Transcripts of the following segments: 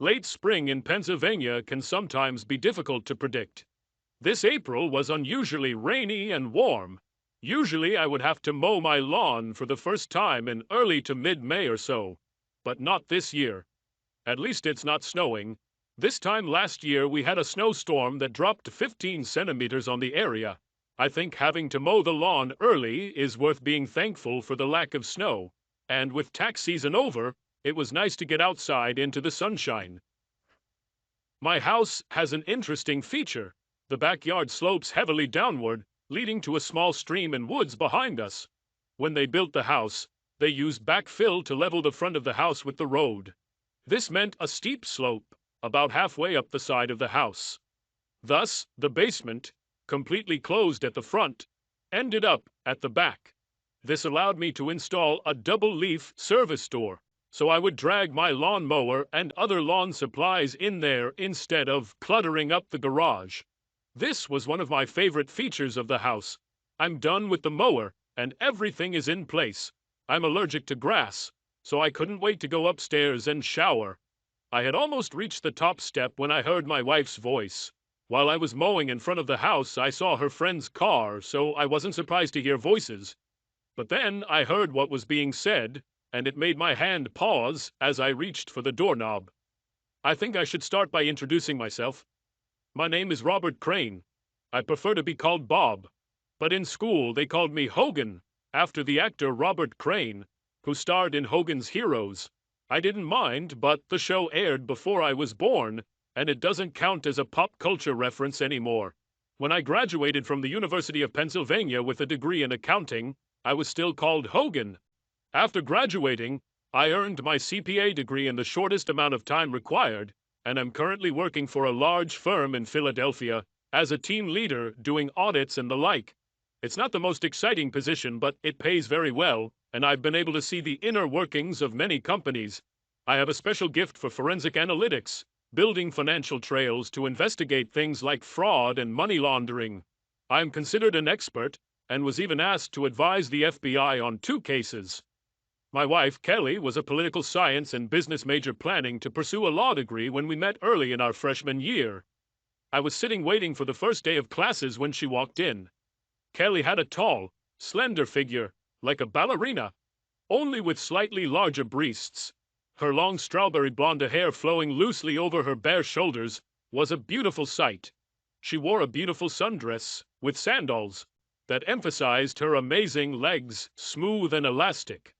Late spring in Pennsylvania can sometimes be difficult to predict. This April was unusually rainy and warm. Usually I would have to mow my lawn for the first time in early to mid-May or so. But not this year. At least it's not snowing. This time last year we had a snowstorm that dropped 15 centimeters on the area. I think having to mow the lawn early is worth being thankful for the lack of snow. And with tax season over, it was nice to get outside into the sunshine. My house has an interesting feature. The backyard slopes heavily downward, leading to a small stream and woods behind us. When they built the house, they used backfill to level the front of the house with the road. This meant a steep slope, about halfway up the side of the house. Thus, the basement, completely closed at the front, ended up at the back. This allowed me to install a double-leaf service door, so I would drag my lawn mower and other lawn supplies in there instead of cluttering up the garage. This was one of my favorite features of the house. I'm done with the mower, and everything is in place. I'm allergic to grass, so I couldn't wait to go upstairs and shower. I had almost reached the top step when I heard my wife's voice. While I was mowing in front of the house, I saw her friend's car, so I wasn't surprised to hear voices. But then I heard what was being said, and it made my hand pause as I reached for the doorknob. I think I should start by introducing myself. My name is Robert Crane. I prefer to be called Bob. But in school they called me Hogan, after the actor Robert Crane, who starred in Hogan's Heroes. I didn't mind, but the show aired before I was born, and it doesn't count as a pop culture reference anymore. When I graduated from the University of Pennsylvania with a degree in accounting, I was still called Hogan. After graduating, I earned my CPA degree in the shortest amount of time required, and I'm currently working for a large firm in Philadelphia as a team leader doing audits and the like. It's not the most exciting position, but it pays very well, and I've been able to see the inner workings of many companies. I have a special gift for forensic analytics, building financial trails to investigate things like fraud and money laundering. I'm considered an expert and was even asked to advise the FBI on 2 cases. My wife, Kelly, was a political science and business major planning to pursue a law degree when we met early in our freshman year. I was sitting waiting for the first day of classes when she walked in. Kelly had a tall, slender figure, like a ballerina, only with slightly larger breasts. Her long strawberry blonde hair flowing loosely over her bare shoulders was a beautiful sight. She wore a beautiful sundress with sandals that emphasized her amazing legs, smooth and elastic.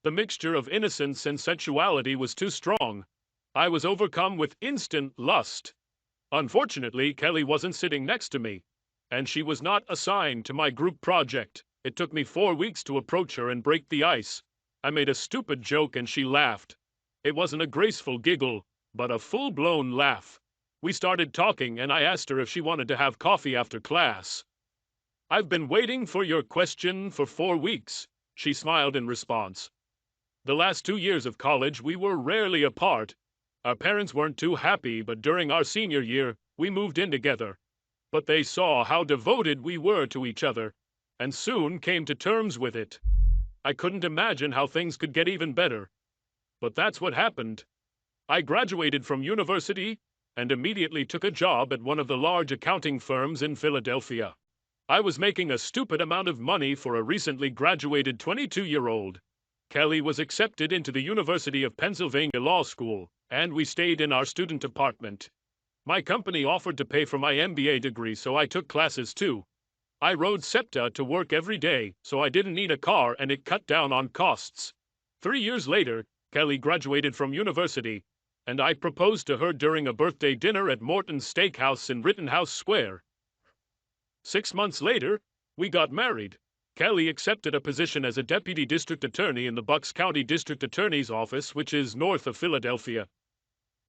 The mixture of innocence and sensuality was too strong. I was overcome with instant lust. Unfortunately, Kelly wasn't sitting next to me, and she was not assigned to my group project. It took me 4 weeks to approach her and break the ice. I made a stupid joke and she laughed. It wasn't a graceful giggle, but a full-blown laugh. We started talking and I asked her if she wanted to have coffee after class. "I've been waiting for your question for 4 weeks," she smiled in response. The last 2 years of college we were rarely apart. Our parents weren't too happy, but during our senior year, we moved in together. But they saw how devoted we were to each other, and soon came to terms with it. I couldn't imagine how things could get even better. But that's what happened. I graduated from university and immediately took a job at one of the large accounting firms in Philadelphia. I was making a stupid amount of money for a recently graduated 22-year-old. Kelly was accepted into the University of Pennsylvania Law School, and we stayed in our student apartment. My company offered to pay for my MBA degree, so I took classes too. I rode SEPTA to work every day, so I didn't need a car and it cut down on costs. 3 years later, Kelly graduated from university, and I proposed to her during a birthday dinner at Morton's Steakhouse in Rittenhouse Square. 6 months later, we got married. Kelly accepted a position as a deputy district attorney in the Bucks County District Attorney's Office, which is north of Philadelphia.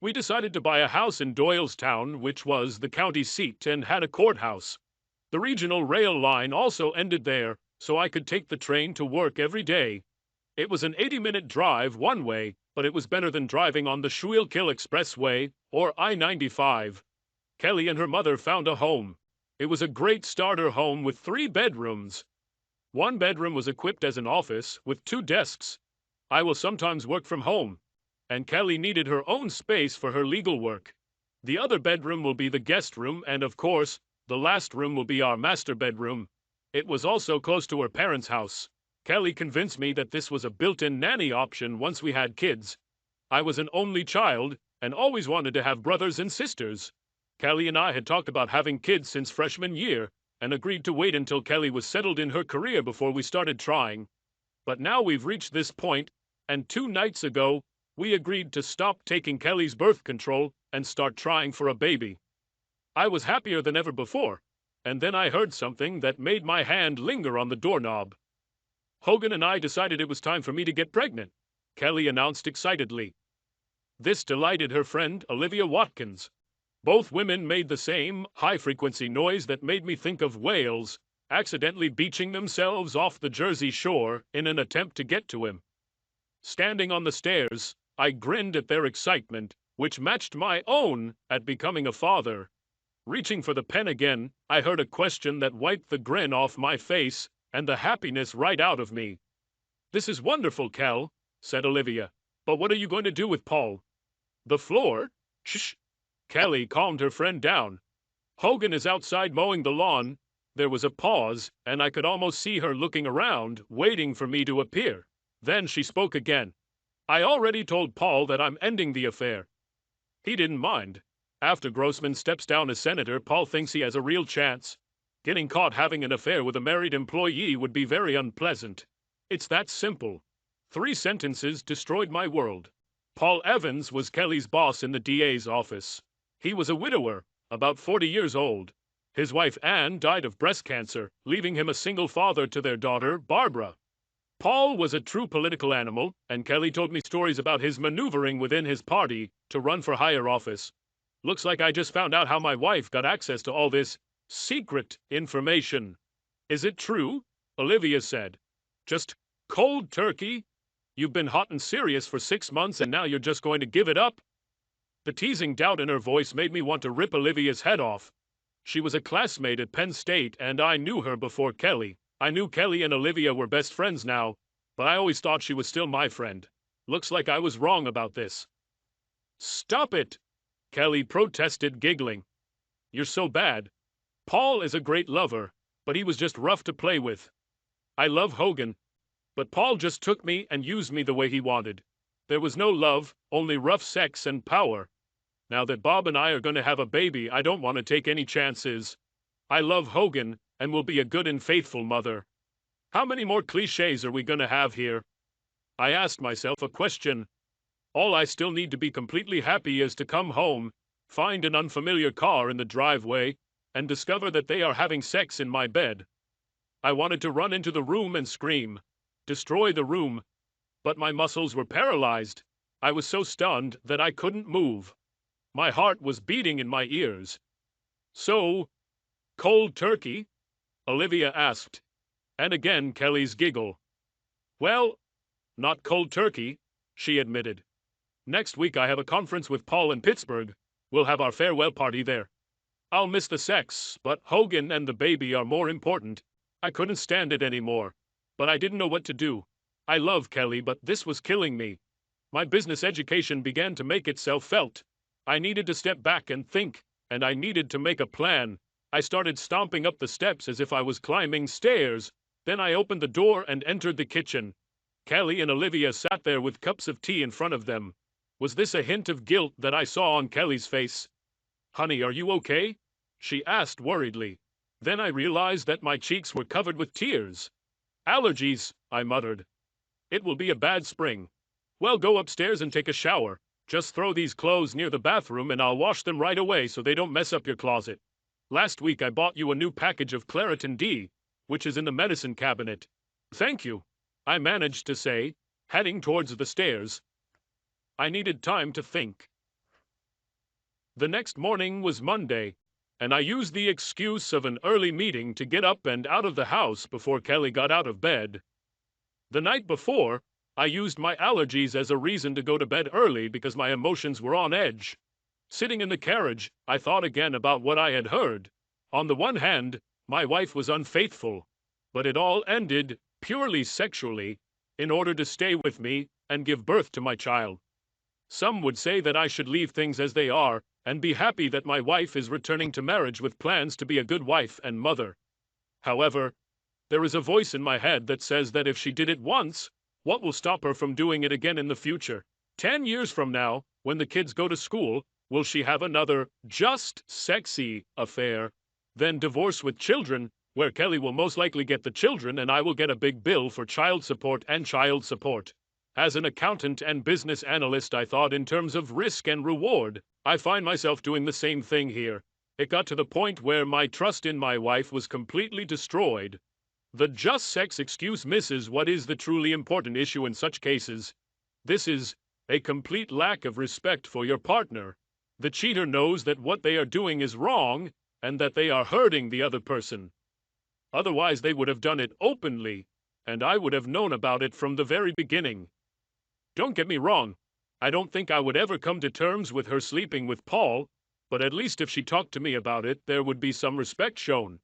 We decided to buy a house in Doylestown, which was the county seat and had a courthouse. The regional rail line also ended there, so I could take the train to work every day. It was an 80-minute drive one way, but it was better than driving on the Schuylkill Expressway or I-95. Kelly and her mother found a home. It was a great starter home with 3 bedrooms. One bedroom was equipped as an office with 2 desks. I will sometimes work from home. and Kelly needed her own space for her legal work. The other bedroom will be the guest room, and of course, the last room will be our master bedroom. It was also close to her parents' house. Kelly convinced me that this was a built-in nanny option once we had kids. I was an only child and always wanted to have brothers and sisters. Kelly and I had talked about having kids since freshman year and agreed to wait until Kelly was settled in her career before we started trying. But now we've reached this point, and 2 nights ago, we agreed to stop taking Kelly's birth control and start trying for a baby. I was happier than ever before, and then I heard something that made my hand linger on the doorknob. Hogan and I decided it was time for me to get pregnant, Kelly announced excitedly. This delighted her friend, Olivia Watkins. Both women made the same high-frequency noise that made me think of whales accidentally beaching themselves off the Jersey shore in an attempt to get to him. Standing on the stairs, I grinned at their excitement, which matched my own at becoming a father. Reaching for the pen again, I heard a question that wiped the grin off my face and the happiness right out of me. "This is wonderful, Kel," said Olivia. "But what are you going to do with Paul?" "The floor?" "Shh." Kelly calmed her friend down. "Hogan is outside mowing the lawn." There was a pause, and I could almost see her looking around, waiting for me to appear. Then she spoke again. "I already told Paul that I'm ending the affair." He didn't mind. After Grossman steps down as senator, Paul thinks he has a real chance. Getting caught having an affair with a married employee would be very unpleasant. It's that simple. 3 sentences destroyed my world. Paul Evans was Kelly's boss in the DA's office. He was a widower, about 40 years old. His wife Anne died of breast cancer, leaving him a single father to their daughter, Barbara. Paul was a true political animal, and Kelly told me stories about his maneuvering within his party to run for higher office. Looks like I just found out how my wife got access to all this secret information. "Is it true?" Olivia said. "Just cold turkey? You've been hot and serious for 6 months and now you're just going to give it up?" The teasing doubt in her voice made me want to rip Olivia's head off. She was a classmate at Penn State, and I knew her before Kelly. I knew Kelly and Olivia were best friends now, but I always thought she was still my friend. Looks like I was wrong about this. "Stop it!" Kelly protested, giggling. "You're so bad. Paul is a great lover, but he was just rough to play with. I love Hogan, but Paul just took me and used me the way he wanted. There was no love, only rough sex and power. Now that Bob and I are going to have a baby, I don't want to take any chances. I love Hogan and will be a good and faithful mother. How many more cliches are we going to have here?" I asked myself a question. All I still need to be completely happy is to come home, find an unfamiliar car in the driveway, and discover that they are having sex in my bed. I wanted to run into the room and scream, destroy the room, but my muscles were paralyzed. I was so stunned that I couldn't move. My heart was beating in my ears. "So, cold turkey?" Olivia asked. And again Kelly's giggle. "Well, not cold turkey," she admitted. "Next week I have a conference with Paul in Pittsburgh. We'll have our farewell party there. I'll miss the sex, but Hogan and the baby are more important. I couldn't stand it anymore, but I didn't know what to do. I love Kelly, but this was killing me. My business education began to make itself felt. I needed to step back and think, and I needed to make a plan. I started stomping up the steps as if I was climbing stairs. Then I opened the door and entered the kitchen. Kelly and Olivia sat there with cups of tea in front of them. Was this a hint of guilt that I saw on Kelly's face? "Honey, are you okay?" she asked worriedly. Then I realized that my cheeks were covered with tears. "Allergies," I muttered. "It will be a bad spring." "Well, go upstairs and take a shower. Just throw these clothes near the bathroom and I'll wash them right away so they don't mess up your closet. Last week I bought you a new package of Claritin D, which is in the medicine cabinet." "Thank you," I managed to say, heading towards the stairs. I needed time to think. The next morning was Monday, and I used the excuse of an early meeting to get up and out of the house before Kelly got out of bed. The night before, I used my allergies as a reason to go to bed early because my emotions were on edge. Sitting in the carriage, I thought again about what I had heard. On the one hand, my wife was unfaithful, but it all ended purely sexually in order to stay with me and give birth to my child. Some would say that I should leave things as they are and be happy that my wife is returning to marriage with plans to be a good wife and mother. However, there is a voice in my head that says that if she did it once, what will stop her from doing it again in the future? 10 years from now, when the kids go to school, will she have another just sexy affair? Then divorce with children, where Kelly will most likely get the children and I will get a big bill for child support and child support. As an accountant and business analyst, I thought in terms of risk and reward. I find myself doing the same thing here. It got to the point where my trust in my wife was completely destroyed. The just sex excuse misses what is the truly important issue in such cases. This is a complete lack of respect for your partner. The cheater knows that what they are doing is wrong and that they are hurting the other person. Otherwise, they would have done it openly, and I would have known about it from the very beginning. Don't get me wrong, I don't think I would ever come to terms with her sleeping with Paul, but at least if she talked to me about it, there would be some respect shown.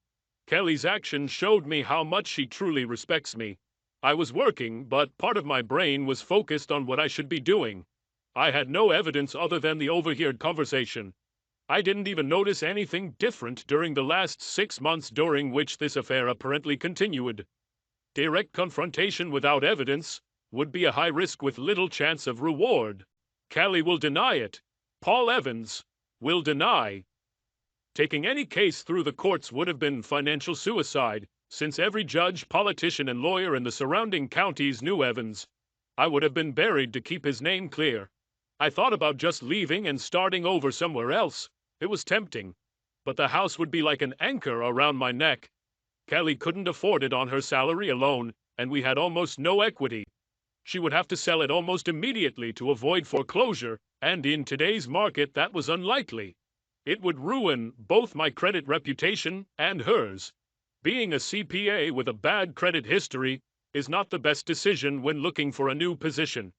Kelly's actions showed me how much she truly respects me. I was working, but part of my brain was focused on what I should be doing. I had no evidence other than the overheard conversation. I didn't even notice anything different during the last 6 months during which this affair apparently continued. Direct confrontation without evidence would be a high risk with little chance of reward. Kelly will deny it. Paul Evans will deny. Taking any case through the courts would have been financial suicide, since every judge, politician, and lawyer in the surrounding counties knew Evans. I would have been buried to keep his name clear. I thought about just leaving and starting over somewhere else. It was tempting, but the house would be like an anchor around my neck. Kelly couldn't afford it on her salary alone, and we had almost no equity. She would have to sell it almost immediately to avoid foreclosure, and in today's market that was unlikely. It would ruin both my credit reputation and hers. Being a CPA with a bad credit history is not the best decision when looking for a new position.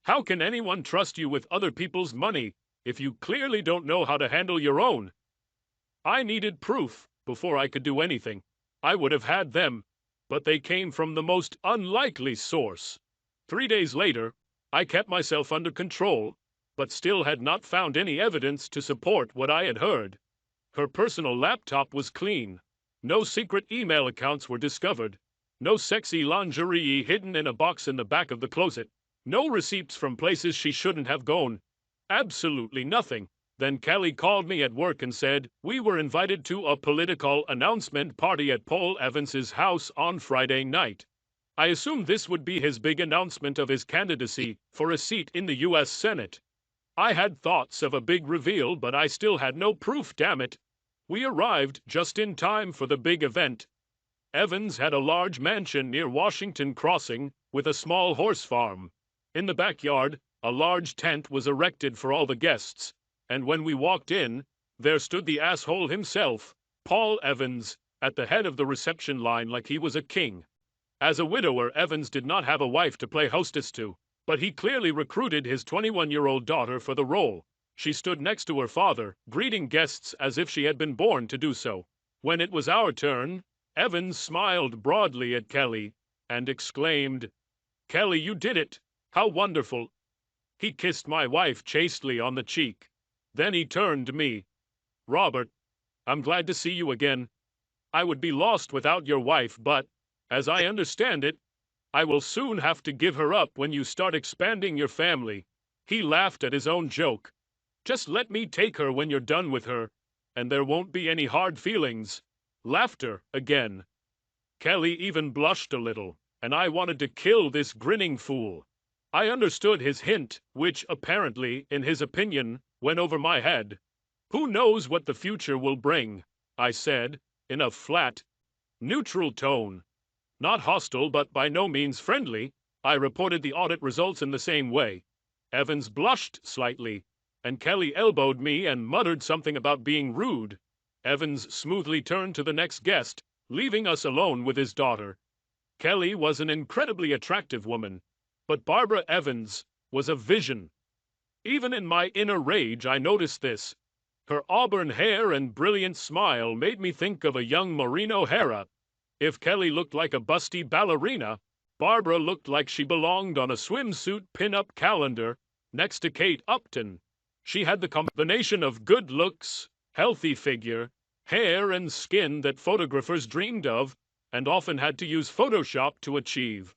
How can anyone trust you with other people's money if you clearly don't know how to handle your own? I needed proof before I could do anything. I would have had them, but they came from the most unlikely source. 3 days later, I kept myself under control, but still had not found any evidence to support what I had heard. Her personal laptop was clean. No secret email accounts were discovered. No sexy lingerie hidden in a box in the back of the closet. No receipts from places she shouldn't have gone. Absolutely nothing. Then Kelly called me at work and said we were invited to a political announcement party at Paul Evans's house on Friday night. I assumed this would be his big announcement of his candidacy for a seat in the U.S. Senate. I had thoughts of a big reveal, but I still had no proof, damn it. We arrived just in time for the big event. Evans had a large mansion near Washington Crossing with a small horse farm. In the backyard, a large tent was erected for all the guests, and when we walked in, there stood the asshole himself, Paul Evans, at the head of the reception line like he was a king. As a widower, Evans did not have a wife to play hostess to, but he clearly recruited his 21-year-old daughter for the role. She stood next to her father, greeting guests as if she had been born to do so. When it was our turn, Evans smiled broadly at Kelly and exclaimed, "Kelly, you did it! How wonderful!" He kissed my wife chastely on the cheek. Then he turned to me. "Robert, I'm glad to see you again. I would be lost without your wife, but, as I understand it, I will soon have to give her up when you start expanding your family." He laughed at his own joke. "Just let me take her when you're done with her, and there won't be any hard feelings." Laughter again. Kelly even blushed a little, and I wanted to kill this grinning fool. I understood his hint, which apparently, in his opinion, went over my head. "Who knows what the future will bring?" I said, in a flat, neutral tone. Not hostile, but by no means friendly. I reported the audit results in the same way. Evans blushed slightly, and Kelly elbowed me and muttered something about being rude. Evans smoothly turned to the next guest, leaving us alone with his daughter. Kelly was an incredibly attractive woman, but Barbara Evans was a vision. Even in my inner rage, I noticed this. Her auburn hair and brilliant smile made me think of a young Maureen O'Hara. If Kelly looked like a busty ballerina, Barbara looked like she belonged on a swimsuit pin-up calendar. next to Kate Upton. She had the combination of good looks, healthy figure, hair and skin that photographers dreamed of, and often had to use Photoshop to achieve.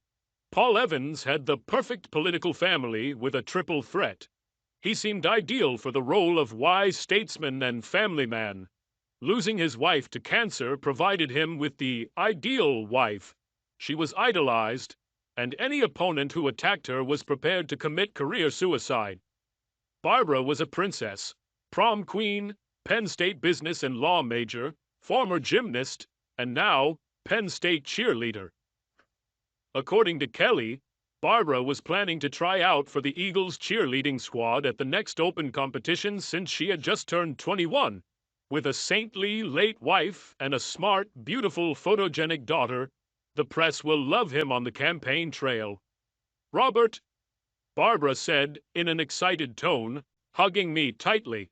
Paul Evans had the perfect political family with a triple threat. He seemed ideal for the role of wise statesman and family man. Losing his wife to cancer provided him with the ideal wife. She was idolized, and any opponent who attacked her was prepared to commit career suicide. Barbara was a princess, prom queen, Penn State business and law major, former gymnast, and now Penn State cheerleader. According to Kelly, Barbara was planning to try out for the Eagles cheerleading squad at the next open competition since she had just turned 21. With a saintly late wife and a smart, beautiful, photogenic daughter, the press will love him on the campaign trail. Robert, Barbara said in an excited tone, hugging me tightly.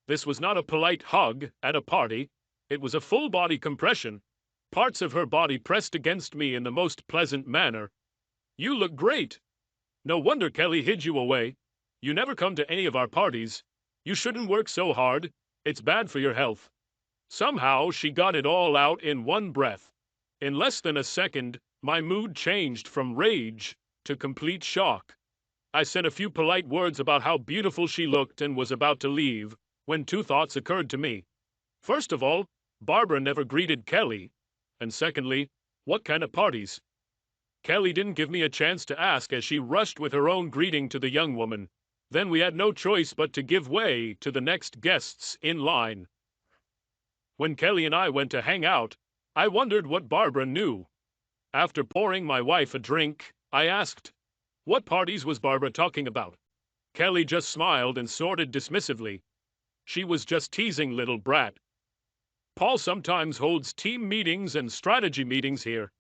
This was not a polite hug at a party. It was a full-body compression, parts of her body pressed against me in the most pleasant manner. You look great. No wonder Kelly hid you away. You never come to any of our parties. You shouldn't work so hard. It's bad for your health. Somehow she got it all out in one breath. In less than a second, my mood changed from rage to complete shock. I said a few polite words about how beautiful she looked and was about to leave, when two thoughts occurred to me. First of all, Barbara never greeted Kelly. And secondly, what kind of parties? Kelly didn't give me a chance to ask as she rushed with her own greeting to the young woman. Then we had no choice but to give way to the next guests in line. When Kelly and I went to hang out, I wondered what Barbara knew. After pouring my wife a drink, I asked, "What parties was Barbara talking about?" Kelly just smiled and snorted dismissively. She was just teasing, little brat. Paul sometimes holds team meetings and strategy meetings here.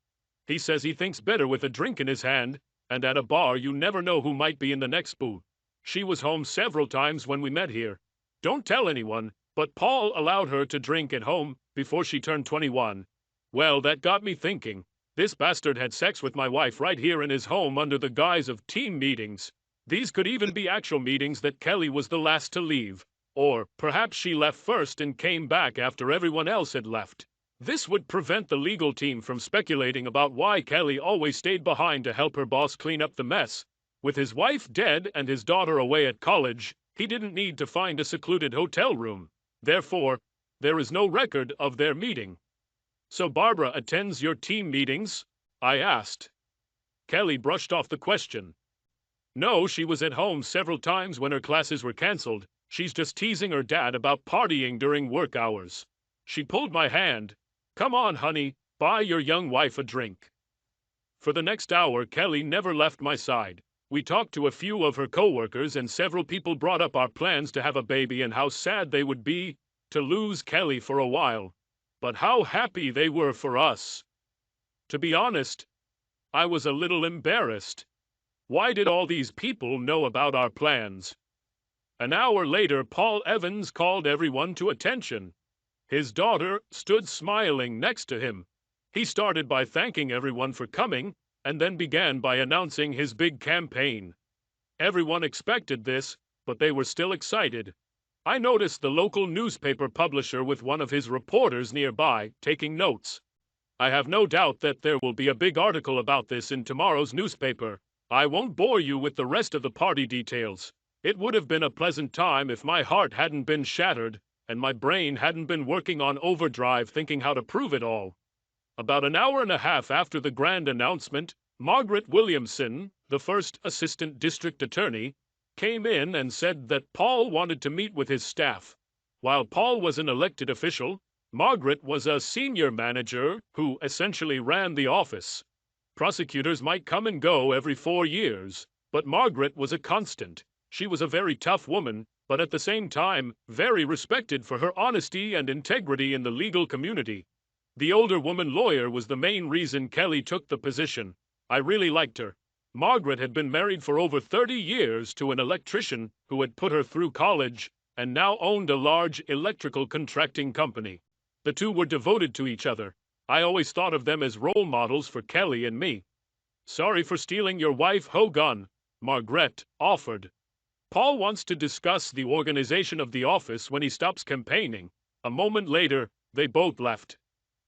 He says he thinks better with a drink in his hand, and at a bar you never know who might be in the next booth. She was home several times when we met here. Don't tell anyone, but Paul allowed her to drink at home before she turned 21. Well, that got me thinking. This bastard had sex with my wife right here in his home under the guise of team meetings. These could even be actual meetings that Kelly was the last to leave. Or perhaps she left first and came back after everyone else had left. This would prevent the legal team from speculating about why Kelly always stayed behind to help her boss clean up the mess. With his wife dead and his daughter away at college, he didn't need to find a secluded hotel room. Therefore, there is no record of their meeting. So Barbara attends your team meetings? I asked. Kelly brushed off the question. No, she was at home several times when her classes were canceled. She's just teasing her dad about partying during work hours. She pulled my hand. Come on, honey, buy your young wife a drink. For the next hour, Kelly never left my side. We talked to a few of her coworkers and several people brought up our plans to have a baby and how sad they would be to lose Kelly for a while. But how happy they were for us. To be honest, I was a little embarrassed. Why did all these people know about our plans? An hour later, Paul Evans called everyone to attention. His daughter stood smiling next to him. He started by thanking everyone for coming, and then began by announcing his big campaign. Everyone expected this, but they were still excited. I noticed the local newspaper publisher with one of his reporters nearby, taking notes. I have no doubt that there will be a big article about this in tomorrow's newspaper. I won't bore you with the rest of the party details. It would have been a pleasant time if my heart hadn't been shattered, and my brain hadn't been working on overdrive thinking how to prove it all. About an hour and a half after the grand announcement, Margaret Williamson, the first assistant district attorney, came in and said that Paul wanted to meet with his staff. While Paul was an elected official, Margaret was a senior manager who essentially ran the office. Prosecutors might come and go every 4 years, but Margaret was a constant. She was a very tough woman, but at the same time, very respected for her honesty and integrity in the legal community. The older woman lawyer was the main reason Kelly took the position. I really liked her. Margaret had been married for over 30 years to an electrician who had put her through college and now owned a large electrical contracting company. The two were devoted to each other. I always thought of them as role models for Kelly and me. Sorry for stealing your wife, Hogan, Margaret offered. Paul wants to discuss the organization of the office when he stops campaigning. A moment later, they both left.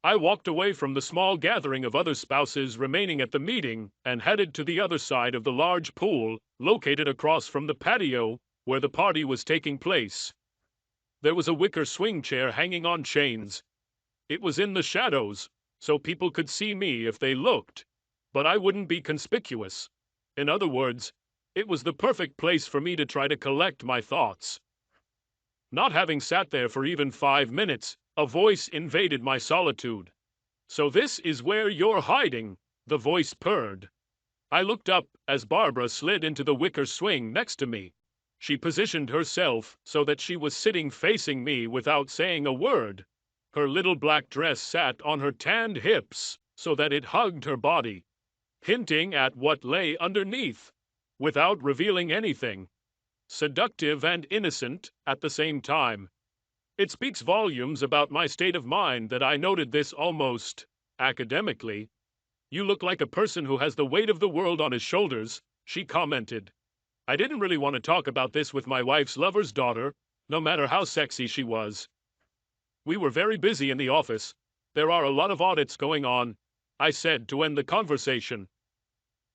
I walked away from the small gathering of other spouses remaining at the meeting and headed to the other side of the large pool located across from the patio where the party was taking place. There was a wicker swing chair hanging on chains. It was in the shadows, so people could see me if they looked, but I wouldn't be conspicuous. In other words, it was the perfect place for me to try to collect my thoughts. Not having sat there for even 5 minutes, a voice invaded my solitude. "So this is where you're hiding," the voice purred. I looked up as Barbara slid into the wicker swing next to me. She positioned herself so that she was sitting facing me without saying a word. Her little black dress sat on her tanned hips so that it hugged her body, hinting at what lay underneath, without revealing anything. Seductive and innocent at the same time. It speaks volumes about my state of mind that I noted this almost academically. "You look like a person who has the weight of the world on his shoulders," she commented. I didn't really want to talk about this with my wife's lover's daughter, no matter how sexy she was. We were very busy in the office. There are a lot of audits going on, I said to end the conversation.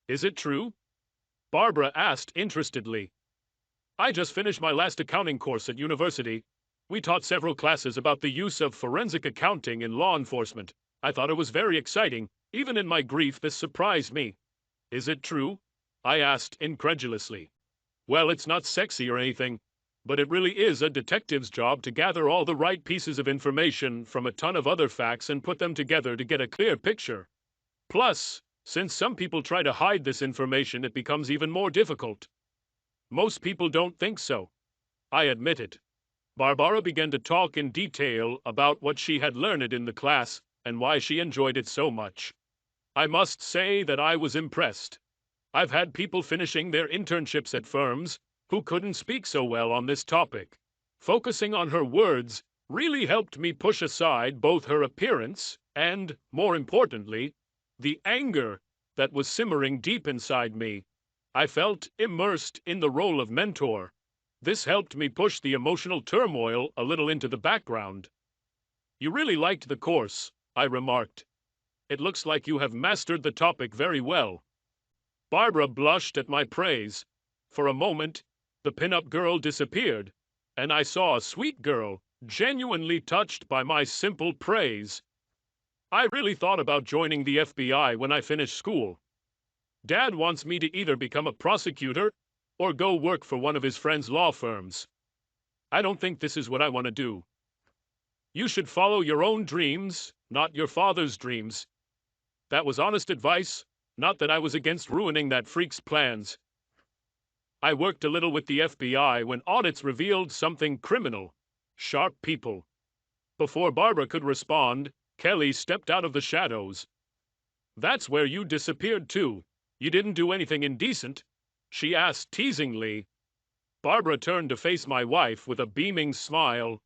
"Is it true?" Barbara asked interestedly. "I just finished my last accounting course at university. We taught several classes about the use of forensic accounting in law enforcement. I thought it was very exciting. Even in my grief, this surprised me." "Is it true?" I asked incredulously. "Well, it's not sexy or anything, but it really is a detective's job to gather all the right pieces of information from a ton of other facts and put them together to get a clear picture. Plus, since some people try to hide this information, it becomes even more difficult." "Most people don't think so," I admitted. Barbara began to talk in detail about what she had learned in the class and why she enjoyed it so much. I must say that I was impressed. I've had people finishing their internships at firms who couldn't speak so well on this topic. Focusing on her words really helped me push aside both her appearance and, more importantly, the anger that was simmering deep inside me. I felt immersed in the role of mentor. This helped me push the emotional turmoil a little into the background. "You really liked the course," I remarked. "It looks like you have mastered the topic very well." Barbara blushed at my praise. For a moment, the pin-up girl disappeared, and I saw a sweet girl, genuinely touched by my simple praise. "I really thought about joining the FBI when I finished school. Dad wants me to either become a prosecutor or go work for one of his friend's law firms. I don't think this is what I want to do." "You should follow your own dreams, not your father's dreams." That was honest advice, not that I was against ruining that freak's plans. I worked a little with the FBI when audits revealed something criminal. Sharp people. Before Barbara could respond, Kelly stepped out of the shadows. "That's where you disappeared too. You didn't do anything indecent?" she asked teasingly. Barbara turned to face my wife with a beaming smile.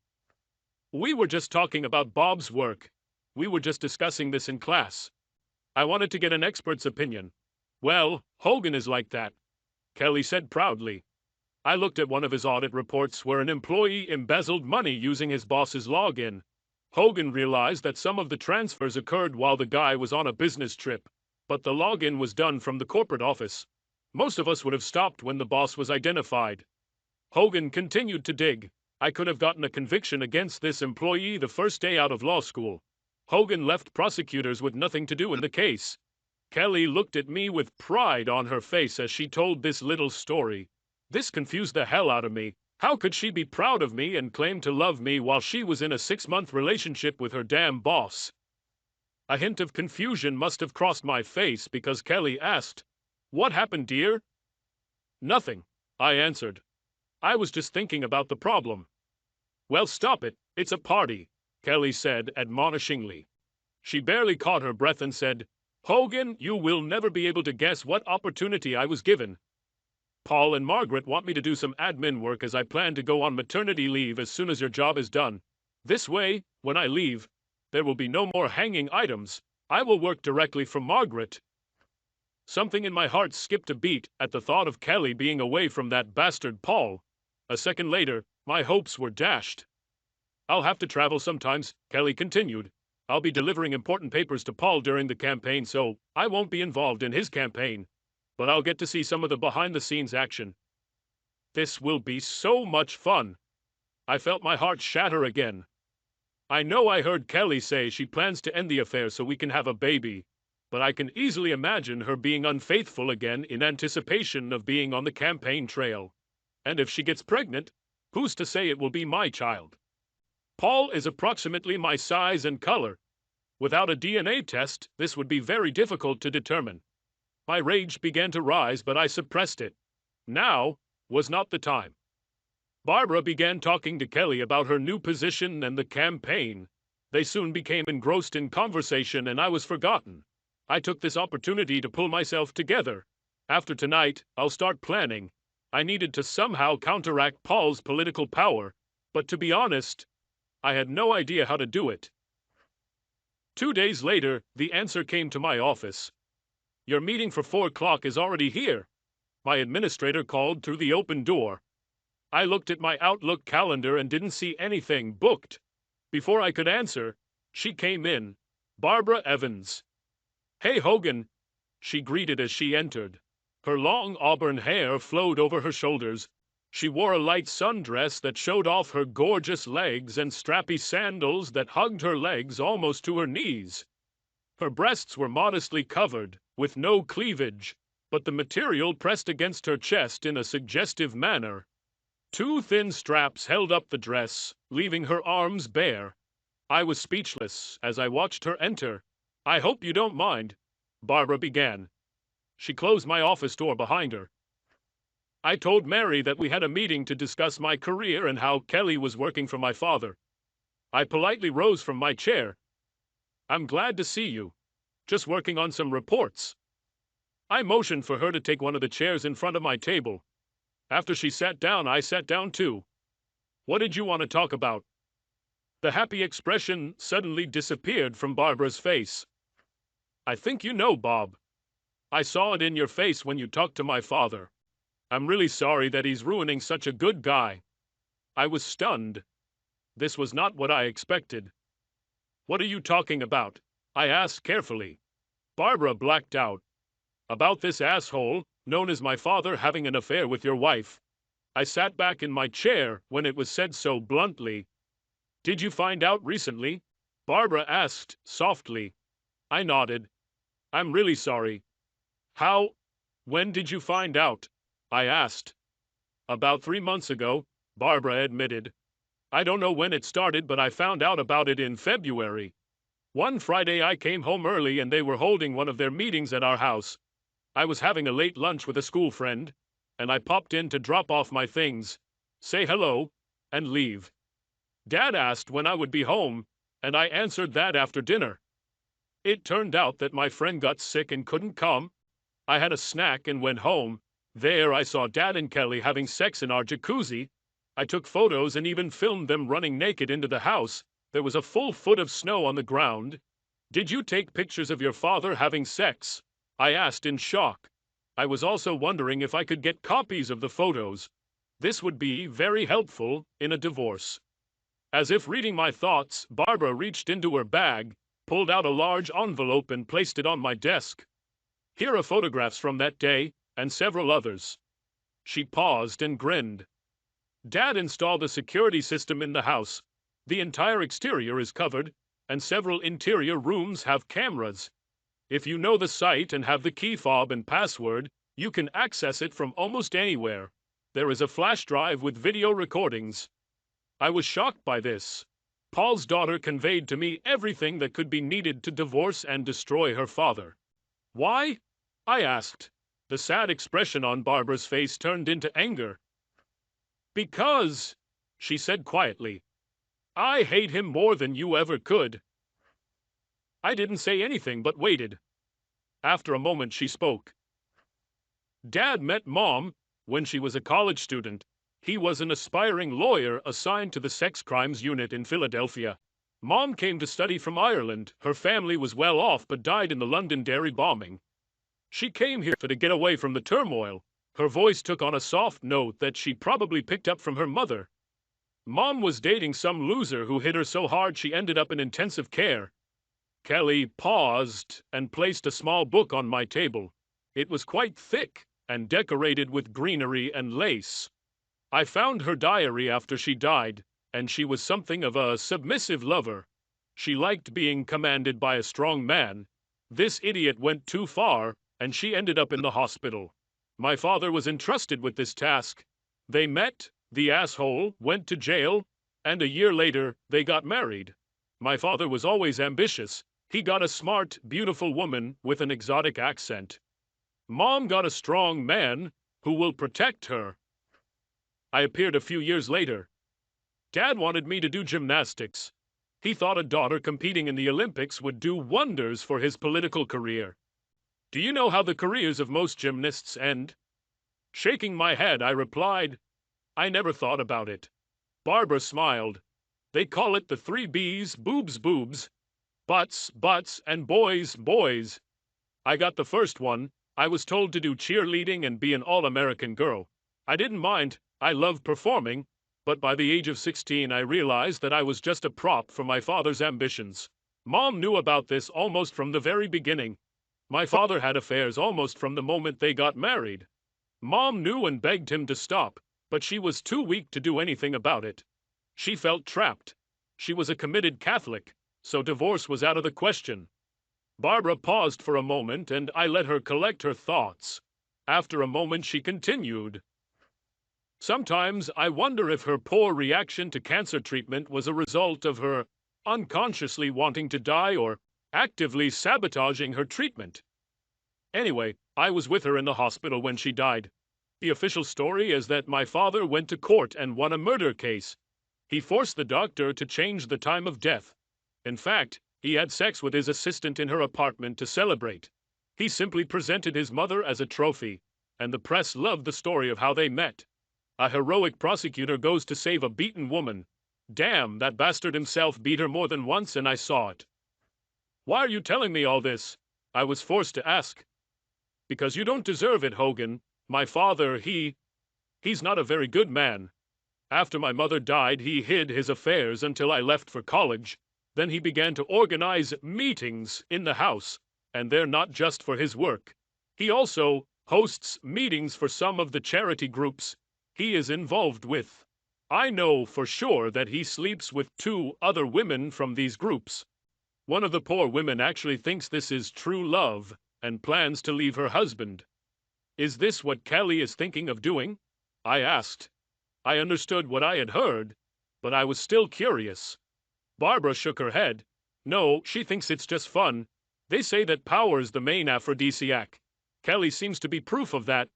"We were just talking about Bob's work. We were just discussing this in class. I wanted to get an expert's opinion." "Well, Hogan is like that," Kelly said proudly. "I looked at one of his audit reports where an employee embezzled money using his boss's login. Hogan realized that some of the transfers occurred while the guy was on a business trip, but the login was done from the corporate office. Most of us would have stopped when the boss was identified." Hogan continued to dig. "I could have gotten a conviction against this employee the first day out of law school. Hogan left prosecutors with nothing to do in the case." Kelly looked at me with pride on her face as she told this little story. This confused the hell out of me. How could she be proud of me and claim to love me while she was in a 6-month relationship with her damn boss? A hint of confusion must have crossed my face because Kelly asked, "What happened, dear?" "Nothing," I answered. "I was just thinking about the problem." "Well, stop it. It's a party," Kelly said admonishingly. She barely caught her breath and said, "Hogan, you will never be able to guess what opportunity I was given. Paul and Margaret want me to do some admin work as I plan to go on maternity leave as soon as your job is done. This way, when I leave, there will be no more hanging items. I will work directly for Margaret." Something in my heart skipped a beat at the thought of Kelly being away from that bastard Paul. A second later, my hopes were dashed. I'll have to travel sometimes, Kelly continued. I'll be delivering important papers to Paul during the campaign, so I won't be involved in his campaign. But I'll get to see some of the behind-the-scenes action. This will be so much fun. I felt my heart shatter again. I know I heard Kelly say she plans to end the affair so we can have a baby, but I can easily imagine her being unfaithful again in anticipation of being on the campaign trail. And if she gets pregnant, who's to say it will be my child? Paul is approximately my size and color. Without a DNA test, this would be very difficult to determine. My rage began to rise, but I suppressed it. Now was not the time. Barbara began talking to Kelly about her new position and the campaign. They soon became engrossed in conversation and I was forgotten. I took this opportunity to pull myself together. After tonight, I'll start planning. I needed to somehow counteract Paul's political power, but to be honest, I had no idea how to do it. 2 days later, the answer came to my office. Your meeting for 4 o'clock is already here. My administrator called through the open door. I looked at my Outlook calendar and didn't see anything booked. Before I could answer, she came in. Barbara Evans. Hey, Hogan, she greeted as she entered. Her long auburn hair flowed over her shoulders. She wore a light sundress that showed off her gorgeous legs and strappy sandals that hugged her legs almost to her knees. Her breasts were modestly covered, with no cleavage, but the material pressed against her chest in a suggestive manner. 2 thin straps held up the dress, leaving her arms bare. I was speechless as I watched her enter. I hope you don't mind, Barbara began. She closed my office door behind her. I told Mary that we had a meeting to discuss my career and how Kelly was working for my father. I politely rose from my chair. I'm glad to see you. Just working on some reports. I motioned for her to take one of the chairs in front of my table. After she sat down, I sat down too. What did you want to talk about? The happy expression suddenly disappeared from Barbara's face. I think you know, Bob. I saw it in your face when you talked to my father. I'm really sorry that he's ruining such a good guy. I was stunned. This was not what I expected. What are you talking about? I asked carefully. Barbara blacked out. About this asshole, known as my father, having an affair with your wife. I sat back in my chair when it was said so bluntly. Did you find out recently? Barbara asked softly. I nodded. I'm really sorry. How? When did you find out? I asked. About 3 months ago, Barbara admitted. I don't know when it started, but I found out about it in February. One Friday I came home early and they were holding one of their meetings at our house. I was having a late lunch with a school friend, and I popped in to drop off my things, say hello, and leave. Dad asked when I would be home, and I answered that after dinner. It turned out that my friend got sick and couldn't come. I had a snack and went home. There I saw Dad and Kelly having sex in our jacuzzi. I took photos and even filmed them running naked into the house. There was a full foot of snow on the ground. Did you take pictures of your father having sex? I asked in shock. I was also wondering if I could get copies of the photos. This would be very helpful in a divorce. As if reading my thoughts, Barbara reached into her bag, pulled out a large envelope and placed it on my desk. Here are photographs from that day, and several others. She paused and grinned. Dad installed a security system in the house. The entire exterior is covered, and several interior rooms have cameras. If you know the site and have the key fob and password, you can access it from almost anywhere. There is a flash drive with video recordings. I was shocked by this. Paul's daughter conveyed to me everything that could be needed to divorce and destroy her father. Why? I asked. The sad expression on Barbara's face turned into anger. Because, she said quietly, I hate him more than you ever could. I didn't say anything but waited. After a moment she spoke. Dad met Mom when she was a college student. He was an aspiring lawyer assigned to the sex crimes unit in Philadelphia. Mom came to study from Ireland. Her family was well off but died in the Londonderry bombing. She came here to get away from the turmoil. Her voice took on a soft note that she probably picked up from her mother. Mom was dating some loser who hit her so hard she ended up in intensive care. Kelly paused and placed a small book on my table. It was quite thick and decorated with greenery and lace. I found her diary after she died, and she was something of a submissive lover. She liked being commanded by a strong man. This idiot went too far, and she ended up in the hospital. My father was entrusted with this task. They met, the asshole went to jail, and a year later, they got married. My father was always ambitious. He got a smart, beautiful woman with an exotic accent. Mom got a strong man who will protect her. I appeared a few years later. Dad wanted me to do gymnastics. He thought a daughter competing in the Olympics would do wonders for his political career. Do you know how the careers of most gymnasts end? Shaking my head, I replied, I never thought about it. Barbara smiled. They call it the 3 B's, boobs, boobs. Butts, butts, and boys, boys. I got the first one. I was told to do cheerleading and be an all-American girl. I didn't mind. I loved performing. But by the age of 16, I realized that I was just a prop for my father's ambitions. Mom knew about this almost from the very beginning. My father had affairs almost from the moment they got married. Mom knew and begged him to stop, but she was too weak to do anything about it. She felt trapped. She was a committed Catholic, so divorce was out of the question. Barbara paused for a moment, and I let her collect her thoughts. After a moment, she continued. Sometimes I wonder if her poor reaction to cancer treatment was a result of her unconsciously wanting to die or actively sabotaging her treatment. Anyway, I was with her in the hospital when she died. The official story is that my father went to court and won a murder case. He forced the doctor to change the time of death. In fact, he had sex with his assistant in her apartment to celebrate. He simply presented his mother as a trophy, and the press loved the story of how they met. A heroic prosecutor goes to save a beaten woman. Damn, that bastard himself beat her more than once, and I saw it. Why are you telling me all this? I was forced to ask. Because you don't deserve it, Hogan. My father, he's not a very good man. After my mother died, he hid his affairs until I left for college. Then he began to organize meetings in the house, and they're not just for his work. He also hosts meetings for some of the charity groups he is involved with. I know for sure that he sleeps with 2 other women from these groups. One of the poor women actually thinks this is true love and plans to leave her husband. Is this what Kelly is thinking of doing? I asked. I understood what I had heard, but I was still curious. Barbara shook her head. No, she thinks it's just fun. They say that power's the main aphrodisiac. Kelly seems to be proof of that.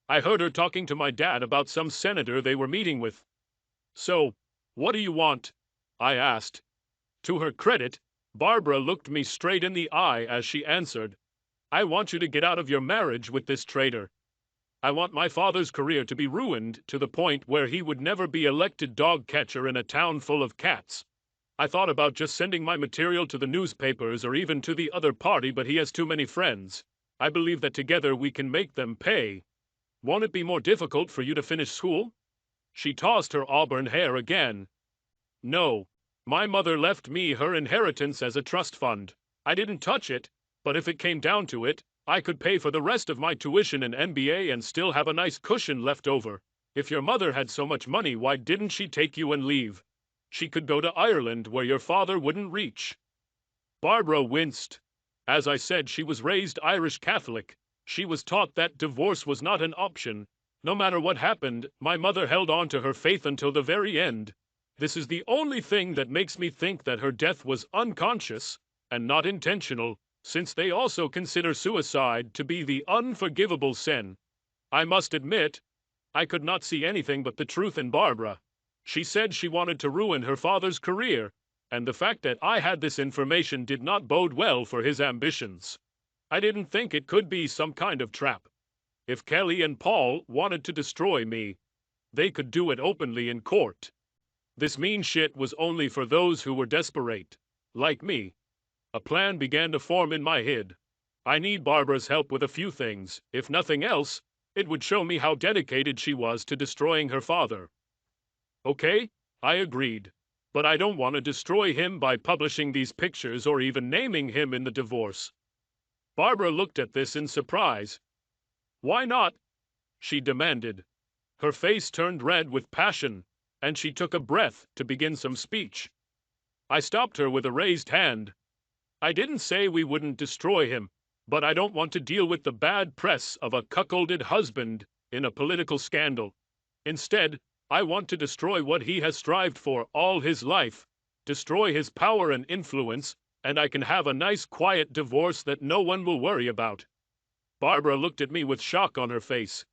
I heard her talking to my dad about some senator they were meeting with. So, what do you want? I asked. To her credit, Barbara looked me straight in the eye as she answered. I want you to get out of your marriage with this traitor. I want my father's career to be ruined to the point where he would never be elected dog catcher in a town full of cats. I thought about just sending my material to the newspapers or even to the other party, but he has too many friends. I believe that together we can make them pay. Won't it be more difficult for you to finish school? She tossed her auburn hair again. No. My mother left me her inheritance as a trust fund. I didn't touch it, but if it came down to it, I could pay for the rest of my tuition and MBA and still have a nice cushion left over. If your mother had so much money, why didn't she take you and leave? She could go to Ireland where your father wouldn't reach. Barbara winced. As I said, she was raised Irish Catholic. She was taught that divorce was not an option. No matter what happened, my mother held on to her faith until the very end. This is the only thing that makes me think that her death was unconscious and not intentional, since they also consider suicide to be the unforgivable sin. I must admit, I could not see anything but the truth in Barbara. She said she wanted to ruin her father's career, and the fact that I had this information did not bode well for his ambitions. I didn't think it could be some kind of trap. If Kelly and Paul wanted to destroy me, they could do it openly in court. This mean shit was only for those who were desperate, like me. A plan began to form in my head. I need Barbara's help with a few things. If nothing else, it would show me how dedicated she was to destroying her father. Okay, I agreed. But I don't want to destroy him by publishing these pictures or even naming him in the divorce. Barbara looked at this in surprise. Why not? She demanded. Her face turned red with passion, and she took a breath to begin some speech. I stopped her with a raised hand. I didn't say we wouldn't destroy him, but I don't want to deal with the bad press of a cuckolded husband in a political scandal. Instead, I want to destroy what he has strived for all his life, destroy his power and influence, and I can have a nice quiet divorce that no one will worry about. Barbara looked at me with shock on her face.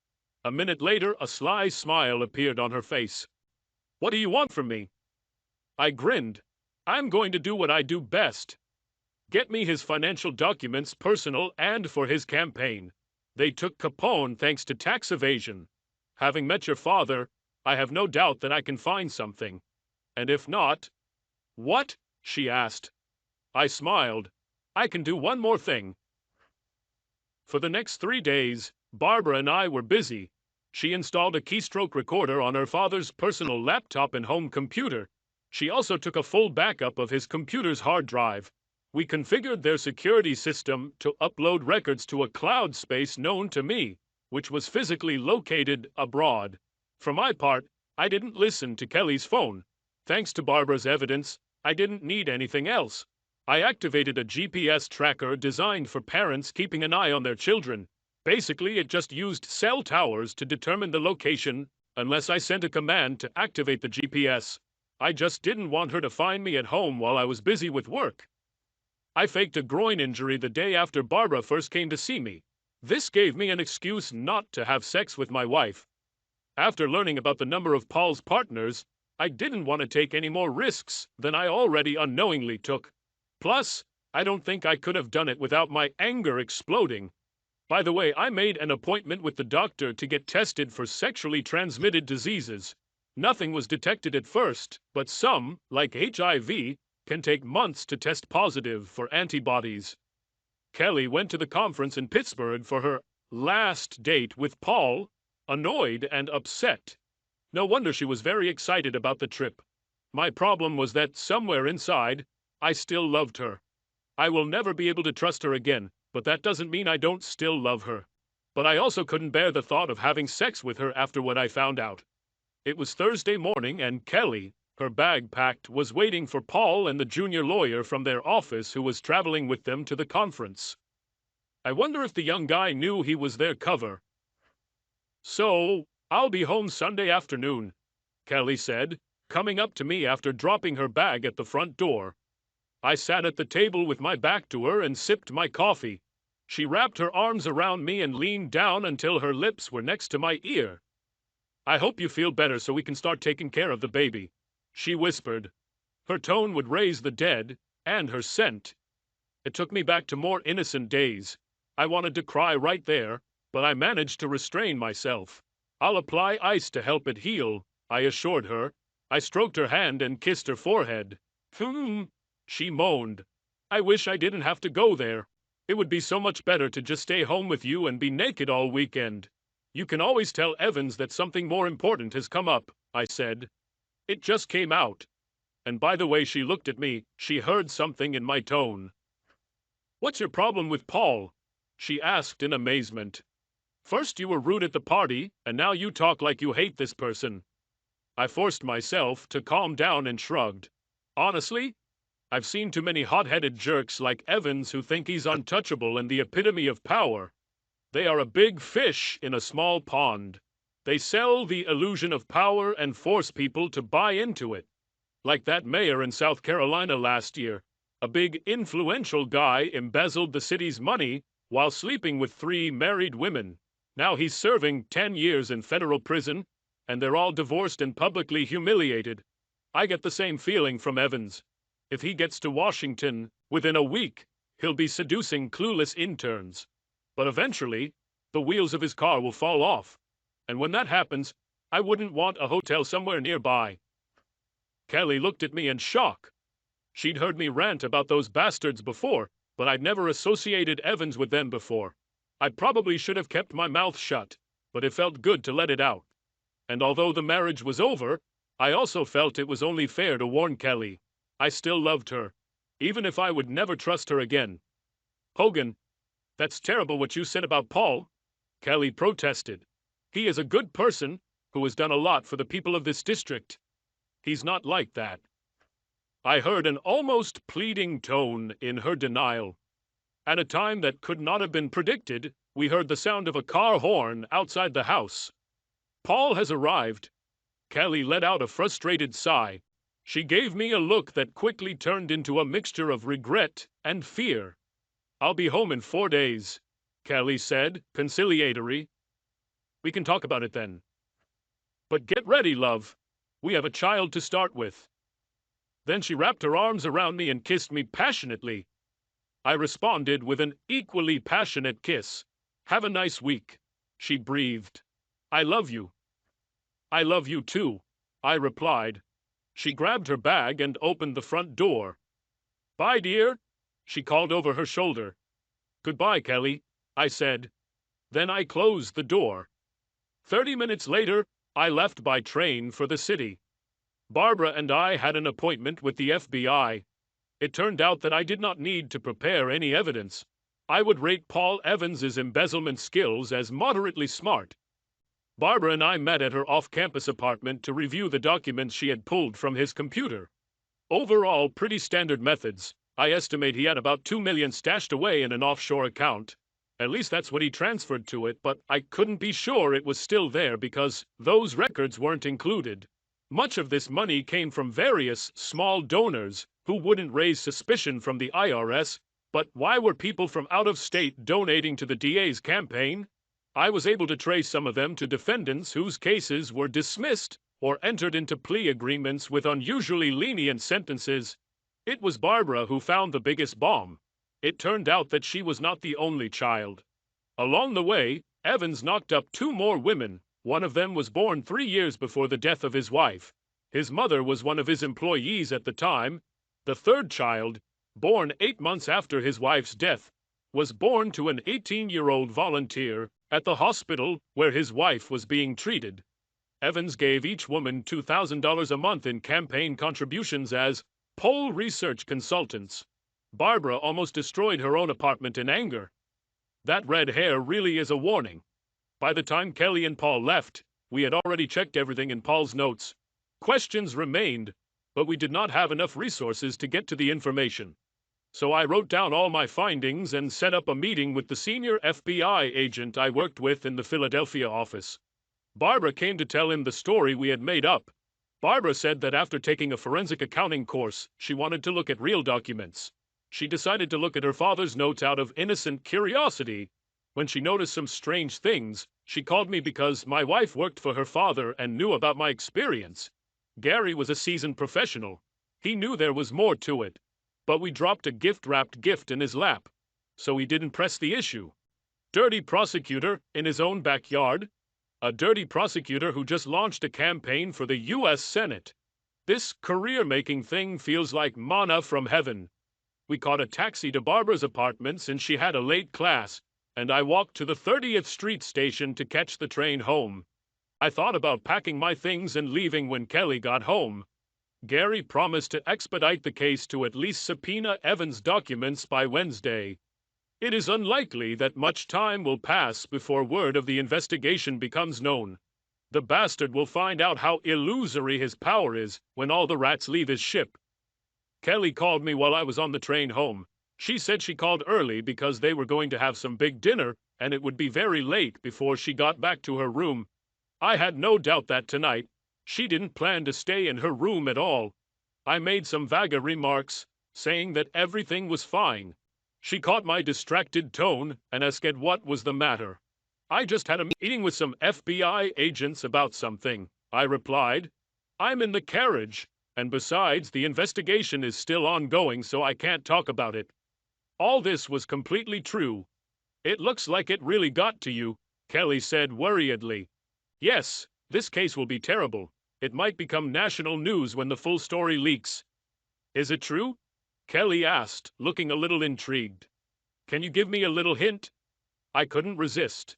A minute later, a sly smile appeared on her face. What do you want from me? I grinned. I'm going to do what I do best. Get me his financial documents, personal and for his campaign. They took Capone thanks to tax evasion. Having met your father, I have no doubt that I can find something. And if not... What? She asked. I smiled. I can do one more thing. For the next 3 days, Barbara and I were busy. She installed a keystroke recorder on her father's personal laptop and home computer. She also took a full backup of his computer's hard drive. We configured their security system to upload records to a cloud space known to me, which was physically located abroad. For my part, I didn't listen to Kelly's phone. Thanks to Barbara's evidence, I didn't need anything else. I activated a GPS tracker designed for parents keeping an eye on their children. Basically, it just used cell towers to determine the location unless I sent a command to activate the GPS. I just didn't want her to find me at home while I was busy with work. I faked a groin injury the day after Barbara first came to see me. This gave me an excuse not to have sex with my wife. After learning about the number of Paul's partners, I didn't want to take any more risks than I already unknowingly took. Plus, I don't think I could have done it without my anger exploding. By the way, I made an appointment with the doctor to get tested for sexually transmitted diseases. Nothing was detected at first, but some, like HIV, can take months to test positive for antibodies. Kelly went to the conference in Pittsburgh for her last date with Paul, annoyed and upset. No wonder she was very excited about the trip. My problem was that somewhere inside, I still loved her. I will never be able to trust her again, but that doesn't mean I don't still love her. But I also couldn't bear the thought of having sex with her after what I found out. It was Thursday morning and Kelly, her bag packed, was waiting for Paul and the junior lawyer from their office who was traveling with them to the conference. I wonder if the young guy knew he was their cover. So, I'll be home Sunday afternoon, Kelly said, coming up to me after dropping her bag at the front door. I sat at the table with my back to her and sipped my coffee. She wrapped her arms around me and leaned down until her lips were next to my ear. I hope you feel better so we can start taking care of the baby, she whispered. Her tone would raise the dead, and her scent. It took me back to more innocent days. I wanted to cry right there, but I managed to restrain myself. I'll apply ice to help it heal, I assured her. I stroked her hand and kissed her forehead. She moaned. I wish I didn't have to go there. It would be so much better to just stay home with you and be naked all weekend. You can always tell Evans that something more important has come up, I said. It just came out. And by the way she looked at me, she heard something in my tone. What's your problem with Paul? She asked in amazement. First you were rude at the party, and now you talk like you hate this person. I forced myself to calm down and shrugged. Honestly, I've seen too many hot-headed jerks like Evans who think he's untouchable and the epitome of power. They are a big fish in a small pond. They sell the illusion of power and force people to buy into it. Like that mayor in South Carolina last year. A big influential guy embezzled the city's money while sleeping with 3 married women. Now he's serving 10 years in federal prison, and they're all divorced and publicly humiliated. I get the same feeling from Evans. If he gets to Washington, within a week, he'll be seducing clueless interns. But eventually, the wheels of his car will fall off. And when that happens, I wouldn't want a hotel somewhere nearby. Kelly looked at me in shock. She'd heard me rant about those bastards before, but I'd never associated Evans with them before. I probably should have kept my mouth shut, but it felt good to let it out. And although the marriage was over, I also felt it was only fair to warn Kelly. I still loved her, even if I would never trust her again. Hogan, that's terrible what you said about Paul, Kelly protested. He is a good person who has done a lot for the people of this district. He's not like that. I heard an almost pleading tone in her denial. At a time that could not have been predicted, we heard the sound of a car horn outside the house. Paul has arrived. Kelly let out a frustrated sigh. She gave me a look that quickly turned into a mixture of regret and fear. I'll be home in 4 days, Kelly said, conciliatory. We can talk about it then. But get ready, love. We have a child to start with. Then she wrapped her arms around me and kissed me passionately. I responded with an equally passionate kiss. Have a nice week, she breathed. I love you. I love you too, I replied. She grabbed her bag and opened the front door. Bye, dear, she called over her shoulder. Goodbye, Kelly, I said. Then I closed the door. 30 minutes later, I left by train for the city. Barbara and I had an appointment with the FBI. It turned out that I did not need to prepare any evidence. I would rate Paul Evans's embezzlement skills as moderately smart. Barbara and I met at her off-campus apartment to review the documents she had pulled from his computer. Overall, pretty standard methods. I estimate he had about $2 million stashed away in an offshore account. At least that's what he transferred to it, but I couldn't be sure it was still there because those records weren't included. Much of this money came from various small donors who wouldn't raise suspicion from the IRS, but why were people from out of state donating to the DA's campaign? I was able to trace some of them to defendants whose cases were dismissed or entered into plea agreements with unusually lenient sentences. It was Barbara who found the biggest bomb. It turned out that she was not the only child. Along the way, Evans knocked up 2 more women. One of them was born 3 years before the death of his wife. His mother was one of his employees at the time. The third child, born 8 months after his wife's death, was born to an 18-year-old volunteer at the hospital where his wife was being treated. Evans gave each woman $2,000 a month in campaign contributions as poll research consultants. Barbara almost destroyed her own apartment in anger. That red hair really is a warning. By the time Kelly and Paul left, we had already checked everything in Paul's notes. Questions remained, but we did not have enough resources to get to the information. So I wrote down all my findings and set up a meeting with the senior FBI agent I worked with in the Philadelphia office. Barbara came to tell him the story we had made up. Barbara said that after taking a forensic accounting course, she wanted to look at real documents. She decided to look at her father's notes out of innocent curiosity. When she noticed some strange things, she called me because my wife worked for her father and knew about my experience. Gary was a seasoned professional. He knew there was more to it. But we dropped a gift-wrapped gift in his lap, so he didn't press the issue. Dirty prosecutor in his own backyard. A dirty prosecutor who just launched a campaign for the U.S. Senate. This career-making thing feels like manna from heaven. We caught a taxi to Barbara's apartments and she had a late class, and I walked to the 30th Street station to catch the train home. I thought about packing my things and leaving when Kelly got home. Gary promised to expedite the case to at least subpoena Evans' documents by Wednesday. It is unlikely that much time will pass before word of the investigation becomes known. The bastard will find out how illusory his power is when all the rats leave his ship. Kelly called me while I was on the train home. She said she called early because they were going to have some big dinner and it would be very late before she got back to her room. I had no doubt that tonight she didn't plan to stay in her room at all. I made some vague remarks, saying that everything was fine. She caught my distracted tone and asked what was the matter. I just had a meeting with some FBI agents about something, I replied. I'm in the carriage, and besides, the investigation is still ongoing, so I can't talk about it. All this was completely true. It looks like it really got to you, Kelly said worriedly. Yes, this case will be terrible. It might become national news when the full story leaks. Is it true? Kelly asked, looking a little intrigued. Can you give me a little hint? I couldn't resist.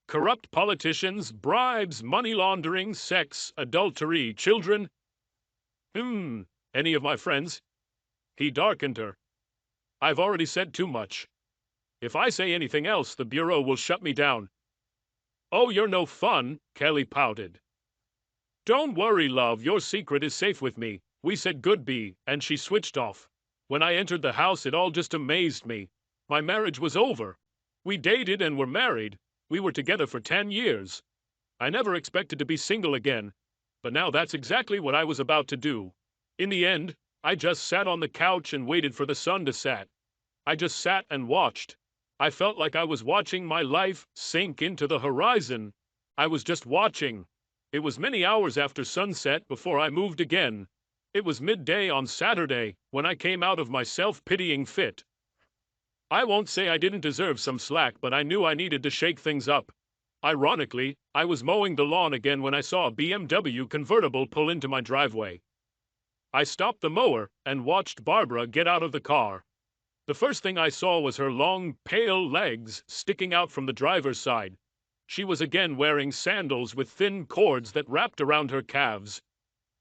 Corrupt politicians, bribes, money laundering, sex, adultery, children. Any of my friends? He darkened her. I've already said too much. If I say anything else, the Bureau will shut me down. Oh, you're no fun, Kelly pouted. Don't worry, love, your secret is safe with me. We said goodbye, and she switched off. When I entered the house, it all just amazed me. My marriage was over. We dated and were married. We were together for 10 years. I never expected to be single again, but now that's exactly what I was about to do. In the end, I just sat on the couch and waited for the sun to set. I just sat and watched. I felt like I was watching my life sink into the horizon. I was just watching. It was many hours after sunset before I moved again. It was midday on Saturday when I came out of my self-pitying fit. I won't say I didn't deserve some slack, but I knew I needed to shake things up. Ironically, I was mowing the lawn again when I saw a BMW convertible pull into my driveway. I stopped the mower and watched Barbara get out of the car. The first thing I saw was her long, pale legs sticking out from the driver's side. She was again wearing sandals with thin cords that wrapped around her calves.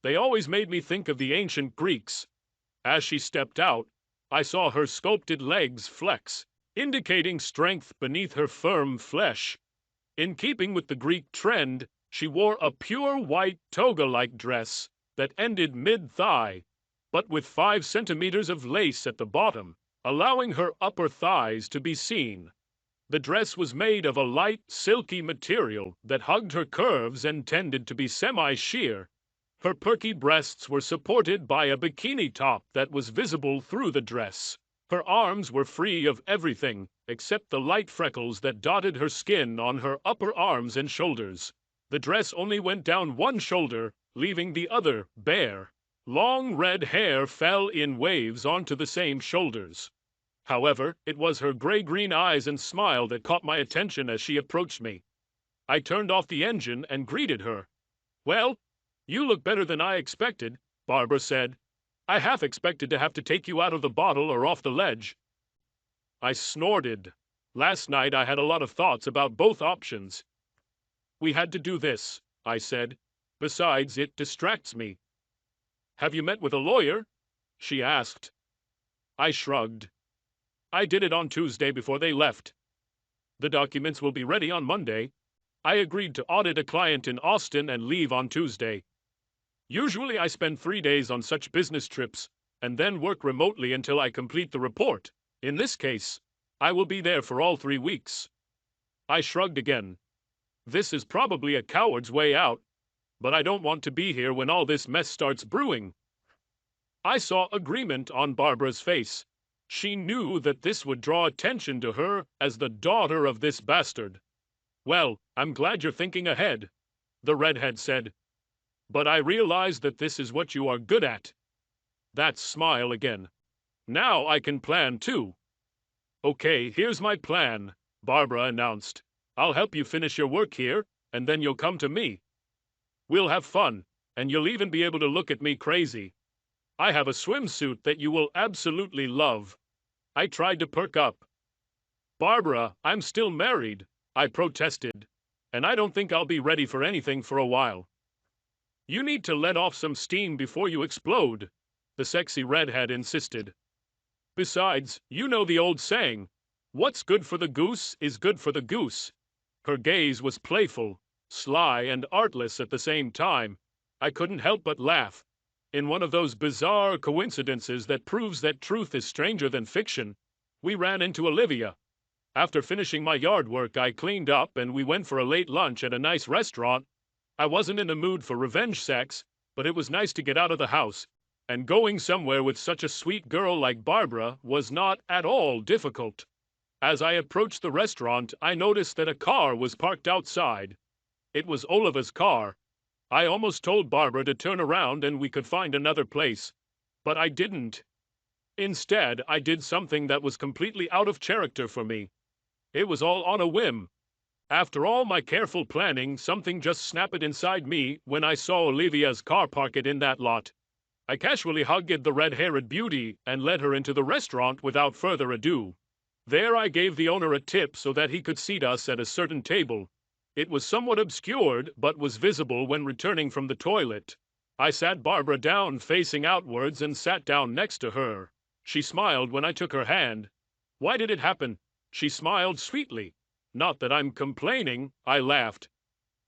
They always made me think of the ancient Greeks. As she stepped out, I saw her sculpted legs flex, indicating strength beneath her firm flesh. In keeping with the Greek trend, she wore a pure white toga-like dress that ended mid-thigh, but with 5 centimeters of lace at the bottom, allowing her upper thighs to be seen. The dress was made of a light, silky material that hugged her curves and tended to be semi-sheer. Her perky breasts were supported by a bikini top that was visible through the dress. Her arms were free of everything except the light freckles that dotted her skin on her upper arms and shoulders. The dress only went down one shoulder, leaving the other bare. Long red hair fell in waves onto the same shoulders. However, it was her gray-green eyes and smile that caught my attention as she approached me. I turned off the engine and greeted her. "Well, you look better than I expected," Barbara said. "I half expected to have to take you out of the bottle or off the ledge." I snorted. Last night I had a lot of thoughts about both options. "We had to do this," I said. "Besides, it distracts me." "Have you met with a lawyer?" she asked. I shrugged. "I did it on Tuesday before they left. The documents will be ready on Monday. I agreed to audit a client in Austin and leave on Tuesday. Usually I spend 3 days on such business trips, and then work remotely until I complete the report. In this case, I will be there for all 3 weeks. I shrugged again. This is probably a coward's way out, but I don't want to be here when all this mess starts brewing. I saw agreement on Barbara's face. She knew that this would draw attention to her as the daughter of this bastard. "Well, I'm glad you're thinking ahead," the redhead said. "But I realize that this is what you are good at." That smile again. "Now I can plan too." "Okay, here's my plan," Barbara announced. "I'll help you finish your work here, and then you'll come to me. We'll have fun, and you'll even be able to look at me crazy. I have a swimsuit that you will absolutely love." I tried to perk up. "Barbara, I'm still married," I protested, "and I don't think I'll be ready for anything for a while." "You need to let off some steam before you explode," the sexy redhead insisted. "Besides, you know the old saying, what's good for the goose is good for the goose." Her gaze was playful, sly, and artless at the same time. I couldn't help but laugh. In one of those bizarre coincidences that proves that truth is stranger than fiction, we ran into Olivia. After finishing my yard work, I cleaned up and we went for a late lunch at a nice restaurant. I wasn't in the mood for revenge sex, but it was nice to get out of the house, and going somewhere with such a sweet girl like Barbara was not at all difficult. As I approached the restaurant, I noticed that a car was parked outside. It was Oliva's car. I almost told Barbara to turn around and we could find another place, but I didn't. Instead, I did something that was completely out of character for me. It was all on a whim. After all my careful planning, something just snapped inside me when I saw Olivia's car parked in that lot. I casually hugged the red-haired beauty and led her into the restaurant without further ado. There I gave the owner a tip so that he could seat us at a certain table. It was somewhat obscured, but was visible when returning from the toilet. I sat Barbara down facing outwards and sat down next to her. She smiled when I took her hand. Why did it happen? She smiled sweetly. Not that I'm complaining, I laughed.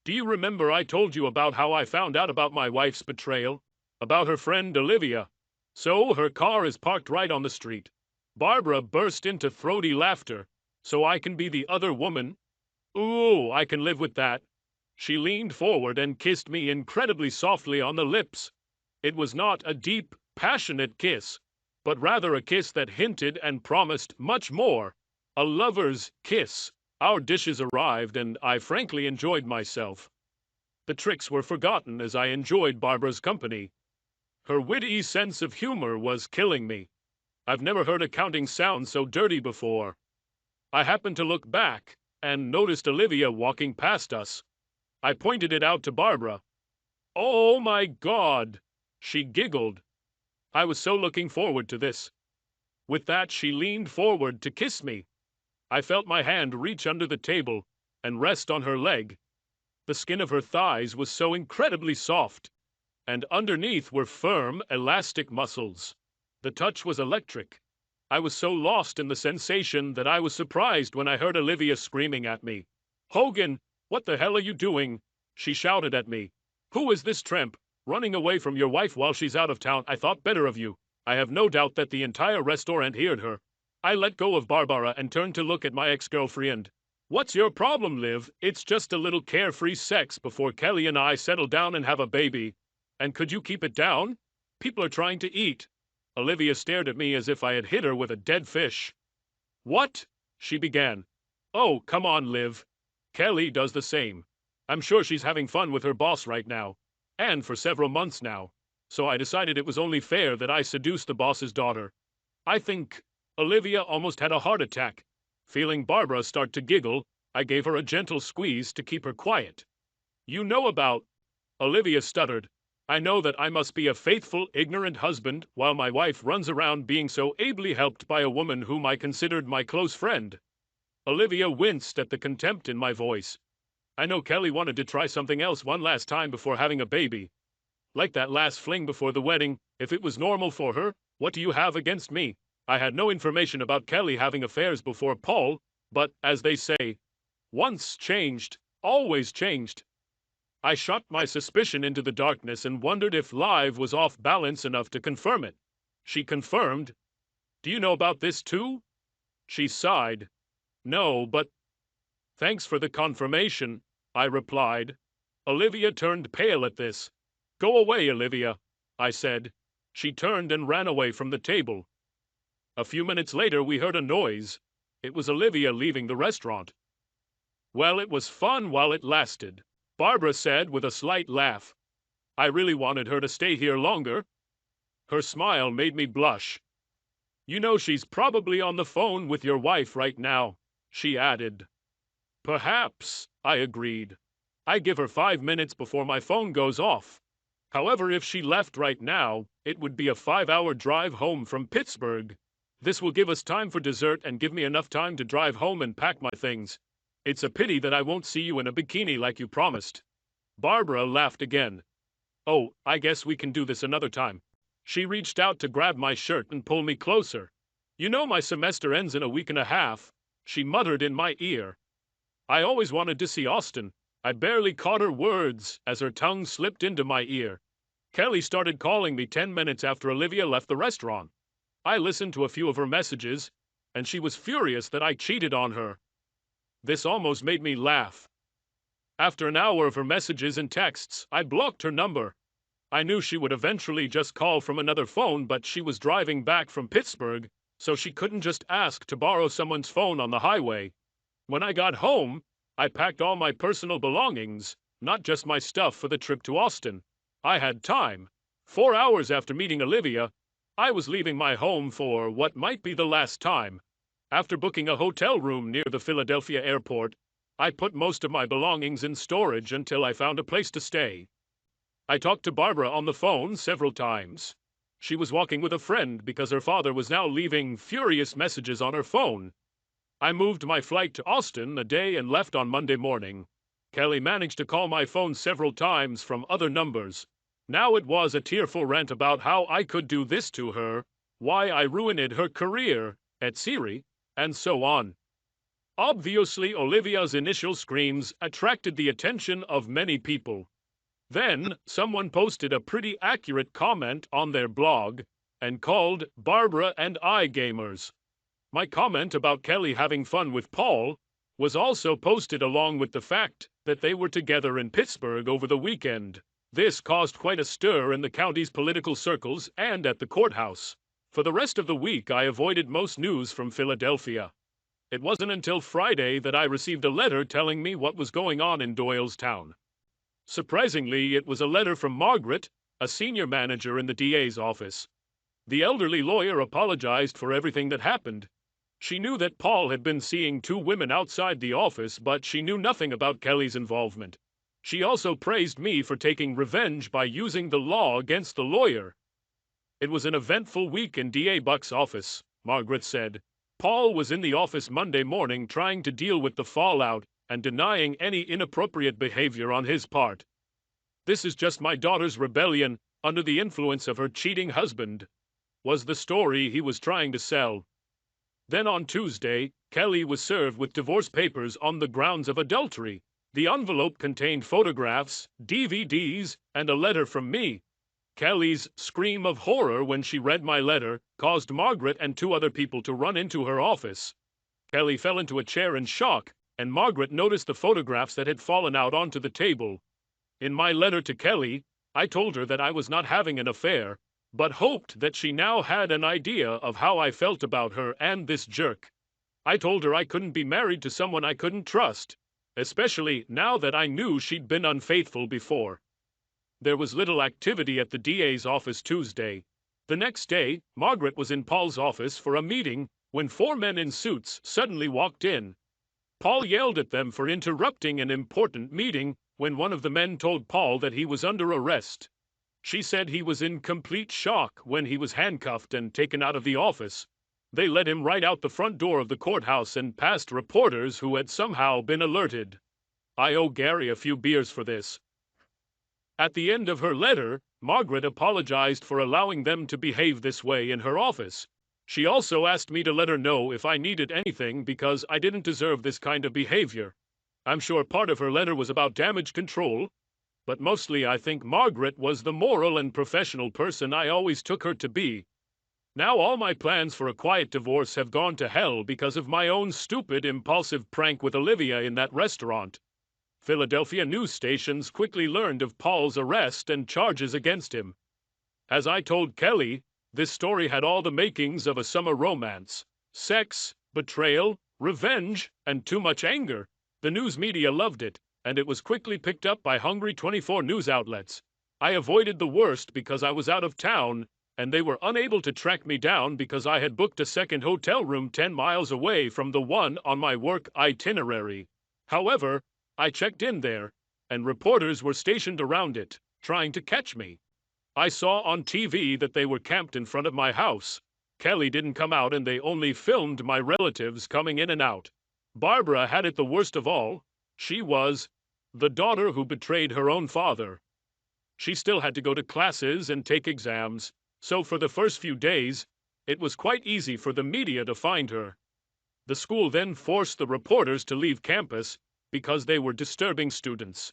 Do you remember I told you about how I found out about my wife's betrayal? About her friend Olivia? So her car is parked right on the street. Barbara burst into throaty laughter. So I can be the other woman? Ooh, I can live with that. She leaned forward and kissed me incredibly softly on the lips. It was not a deep, passionate kiss, but rather a kiss that hinted and promised much more. A lover's kiss. Our dishes arrived and I frankly enjoyed myself. The tricks were forgotten as I enjoyed Barbara's company. Her witty sense of humor was killing me. I've never heard accounting sound so dirty before. I happened to look back and noticed Olivia walking past us. I pointed it out to Barbara. Oh my God! She giggled. I was so looking forward to this. With that, she leaned forward to kiss me. I felt my hand reach under the table and rest on her leg. The skin of her thighs was so incredibly soft, and underneath were firm, elastic muscles. The touch was electric. I was so lost in the sensation that I was surprised when I heard Olivia screaming at me. "Hogan, what the hell are you doing?" She shouted at me. "Who is this tramp, running away from your wife while she's out of town? I thought better of you." I have no doubt that the entire restaurant heard her. I let go of Barbara and turned to look at my ex-girlfriend. "What's your problem, Liv? It's just a little carefree sex before Kelly and I settle down and have a baby. And could you keep it down? People are trying to eat." Olivia stared at me as if I had hit her with a dead fish. "What?" she began. "Oh, come on, Liv. Kelly does the same. I'm sure she's having fun with her boss right now. And for several months now. So I decided it was only fair that I seduce the boss's daughter. I think..." Olivia almost had a heart attack. Feeling Barbara start to giggle, I gave her a gentle squeeze to keep her quiet. "You know about..." Olivia stuttered. "I know that I must be a faithful, ignorant husband while my wife runs around being so ably helped by a woman whom I considered my close friend." Olivia winced at the contempt in my voice. "I know Kelly wanted to try something else one last time before having a baby. Like that last fling before the wedding. If it was normal for her, what do you have against me? I had no information about Kelly having affairs before Paul, but, as they say, once changed, always changed." I shot my suspicion into the darkness and wondered if Liv was off balance enough to confirm it. She confirmed. "Do you know about this too?" She sighed. "No, but..." "Thanks for the confirmation," I replied. Olivia turned pale at this. "Go away, Olivia," I said. She turned and ran away from the table. A few minutes later we heard a noise. It was Olivia leaving the restaurant. "Well, it was fun while it lasted," Barbara said with a slight laugh. "I really wanted her to stay here longer." Her smile made me blush. "You know she's probably on the phone with your wife right now," she added. "Perhaps," I agreed. "I give her 5 minutes before my phone goes off. However, if she left right now, it would be a 5-hour drive home from Pittsburgh. This will give us time for dessert and give me enough time to drive home and pack my things. It's a pity that I won't see you in a bikini like you promised." Barbara laughed again. "Oh, I guess we can do this another time." She reached out to grab my shirt and pull me closer. "You know my semester ends in a week and a half," she muttered in my ear. I always wanted to see Austin. I barely caught her words as her tongue slipped into my ear. "Kelly started calling me 10 minutes after Olivia left the restaurant. I listened to a few of her messages, and she was furious that I cheated on her." This almost made me laugh. "After an hour of her messages and texts, I blocked her number. I knew she would eventually just call from another phone, but she was driving back from Pittsburgh, so she couldn't just ask to borrow someone's phone on the highway. When I got home, I packed all my personal belongings, not just my stuff for the trip to Austin. I had time. 4 hours after meeting Olivia, I was leaving my home for what might be the last time. After booking a hotel room near the Philadelphia airport, I put most of my belongings in storage until I found a place to stay. I talked to Barbara on the phone several times. She was walking with a friend because her father was now leaving furious messages on her phone. I moved my flight to Austin a day and left on Monday morning. Kelly managed to call my phone several times from other numbers. Now it was a tearful rant about how I could do this to her, why I ruined her career, etc., and so on. Obviously, Olivia's initial screams attracted the attention of many people. Then, someone posted a pretty accurate comment on their blog and called Barbara and I gamers. My comment about Kelly having fun with Paul was also posted along with the fact that they were together in Pittsburgh over the weekend. This caused quite a stir in the county's political circles and at the courthouse. For the rest of the week, I avoided most news from Philadelphia. It wasn't until Friday that I received a letter telling me what was going on in Doylestown. Surprisingly, it was a letter from Margaret, a senior manager in the DA's office. The elderly lawyer apologized for everything that happened. She knew that Paul had been seeing two women outside the office, but she knew nothing about Kelly's involvement. She also praised me for taking revenge by using the law against the lawyer. It was an eventful week in DA Buck's office, Margaret said. Paul was in the office Monday morning trying to deal with the fallout and denying any inappropriate behavior on his part. "This is just my daughter's rebellion under the influence of her cheating husband," was the story he was trying to sell. Then on Tuesday, Kelly was served with divorce papers on the grounds of adultery. The envelope contained photographs, DVDs, and a letter from me. Kelly's scream of horror when she read my letter caused Margaret and two other people to run into her office. Kelly fell into a chair in shock, and Margaret noticed the photographs that had fallen out onto the table. In my letter to Kelly, I told her that I was not having an affair, but hoped that she now had an idea of how I felt about her and this jerk. I told her I couldn't be married to someone I couldn't trust, especially now that I knew she'd been unfaithful before. There was little activity at the DA's office Tuesday. The next day, Margaret was in Paul's office for a meeting when four men in suits suddenly walked in. Paul yelled at them for interrupting an important meeting when one of the men told Paul that he was under arrest. She said he was in complete shock when he was handcuffed and taken out of the office. They led him right out the front door of the courthouse and past reporters who had somehow been alerted. I owe Gary a few beers for this. At the end of her letter, Margaret apologized for allowing them to behave this way in her office. She also asked me to let her know if I needed anything because I didn't deserve this kind of behavior. I'm sure part of her letter was about damage control, but mostly I think Margaret was the moral and professional person I always took her to be. Now all my plans for a quiet divorce have gone to hell because of my own stupid, impulsive prank with Olivia in that restaurant. Philadelphia news stations quickly learned of Paul's arrest and charges against him. As I told Kelly, this story had all the makings of a summer romance. Sex, betrayal, revenge, and too much anger. The news media loved it, and it was quickly picked up by hungry 24 news outlets. I avoided the worst because I was out of town, and they were unable to track me down because I had booked a second hotel room 10 miles away from the one on my work itinerary. However, I checked in there, and reporters were stationed around it, trying to catch me. I saw on TV that they were camped in front of my house. Kelly didn't come out and they only filmed my relatives coming in and out. Barbara had it the worst of all. She was the daughter who betrayed her own father. She still had to go to classes and take exams, so for the first few days, it was quite easy for the media to find her. The school then forced the reporters to leave campus because they were disturbing students.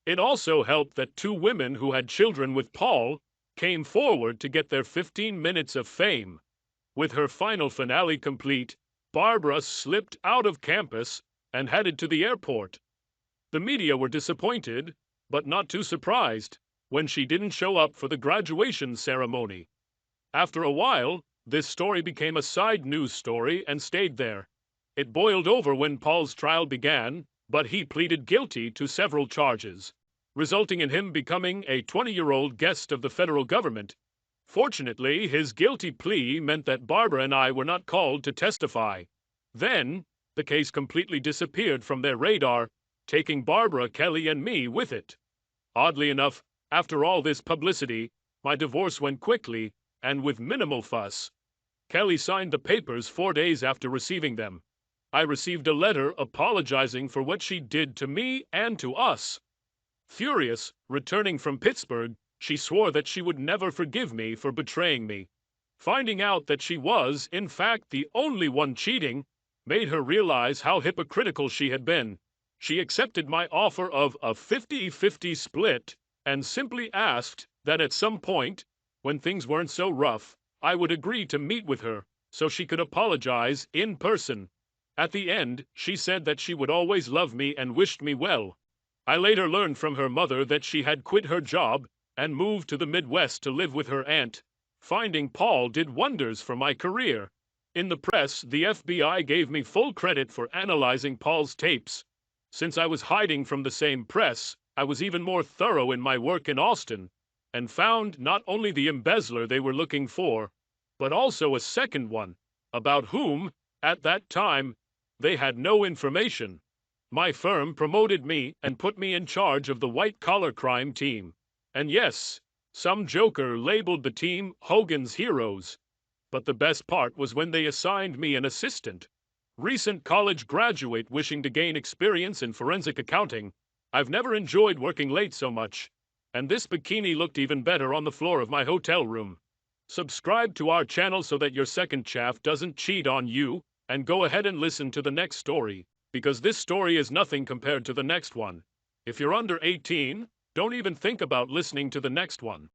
It also helped that two women who had children with Paul came forward to get their 15 minutes of fame. With her final finale complete, Barbara slipped out of campus and headed to the airport. The media were disappointed, but not too surprised, when she didn't show up for the graduation ceremony. After a while, this story became a side news story and stayed there. It boiled over when Paul's trial began, but he pleaded guilty to several charges, resulting in him becoming a 20-year-old guest of the federal government. Fortunately, his guilty plea meant that Barbara and I were not called to testify. Then, the case completely disappeared from their radar, taking Barbara, Kelly, and me with it. Oddly enough, after all this publicity, my divorce went quickly and with minimal fuss. Kelly signed the papers 4 days after receiving them. I received a letter apologizing for what she did to me and to us. Furious, returning from Pittsburgh, she swore that she would never forgive me for betraying me. Finding out that she was, in fact, the only one cheating, made her realize how hypocritical she had been. She accepted my offer of a 50-50 split and simply asked that at some point, when things weren't so rough, I would agree to meet with her so she could apologize in person. At the end, she said that she would always love me and wished me well. I later learned from her mother that she had quit her job and moved to the Midwest to live with her aunt. Finding Paul did wonders for my career. In the press, the FBI gave me full credit for analyzing Paul's tapes. Since I was hiding from the same press, I was even more thorough in my work in Austin, and found not only the embezzler they were looking for, but also a second one, about whom, at that time, they had no information. My firm promoted me and put me in charge of the white-collar crime team. And yes, some joker labeled the team Hogan's Heroes. But the best part was when they assigned me an assistant. Recent college graduate wishing to gain experience in forensic accounting. I've never enjoyed working late so much. And this bikini looked even better on the floor of my hotel room. Subscribe to our channel so that your second chaff doesn't cheat on you, and go ahead and listen to the next story, because this story is nothing compared to the next one. If you're under 18, don't even think about listening to the next one.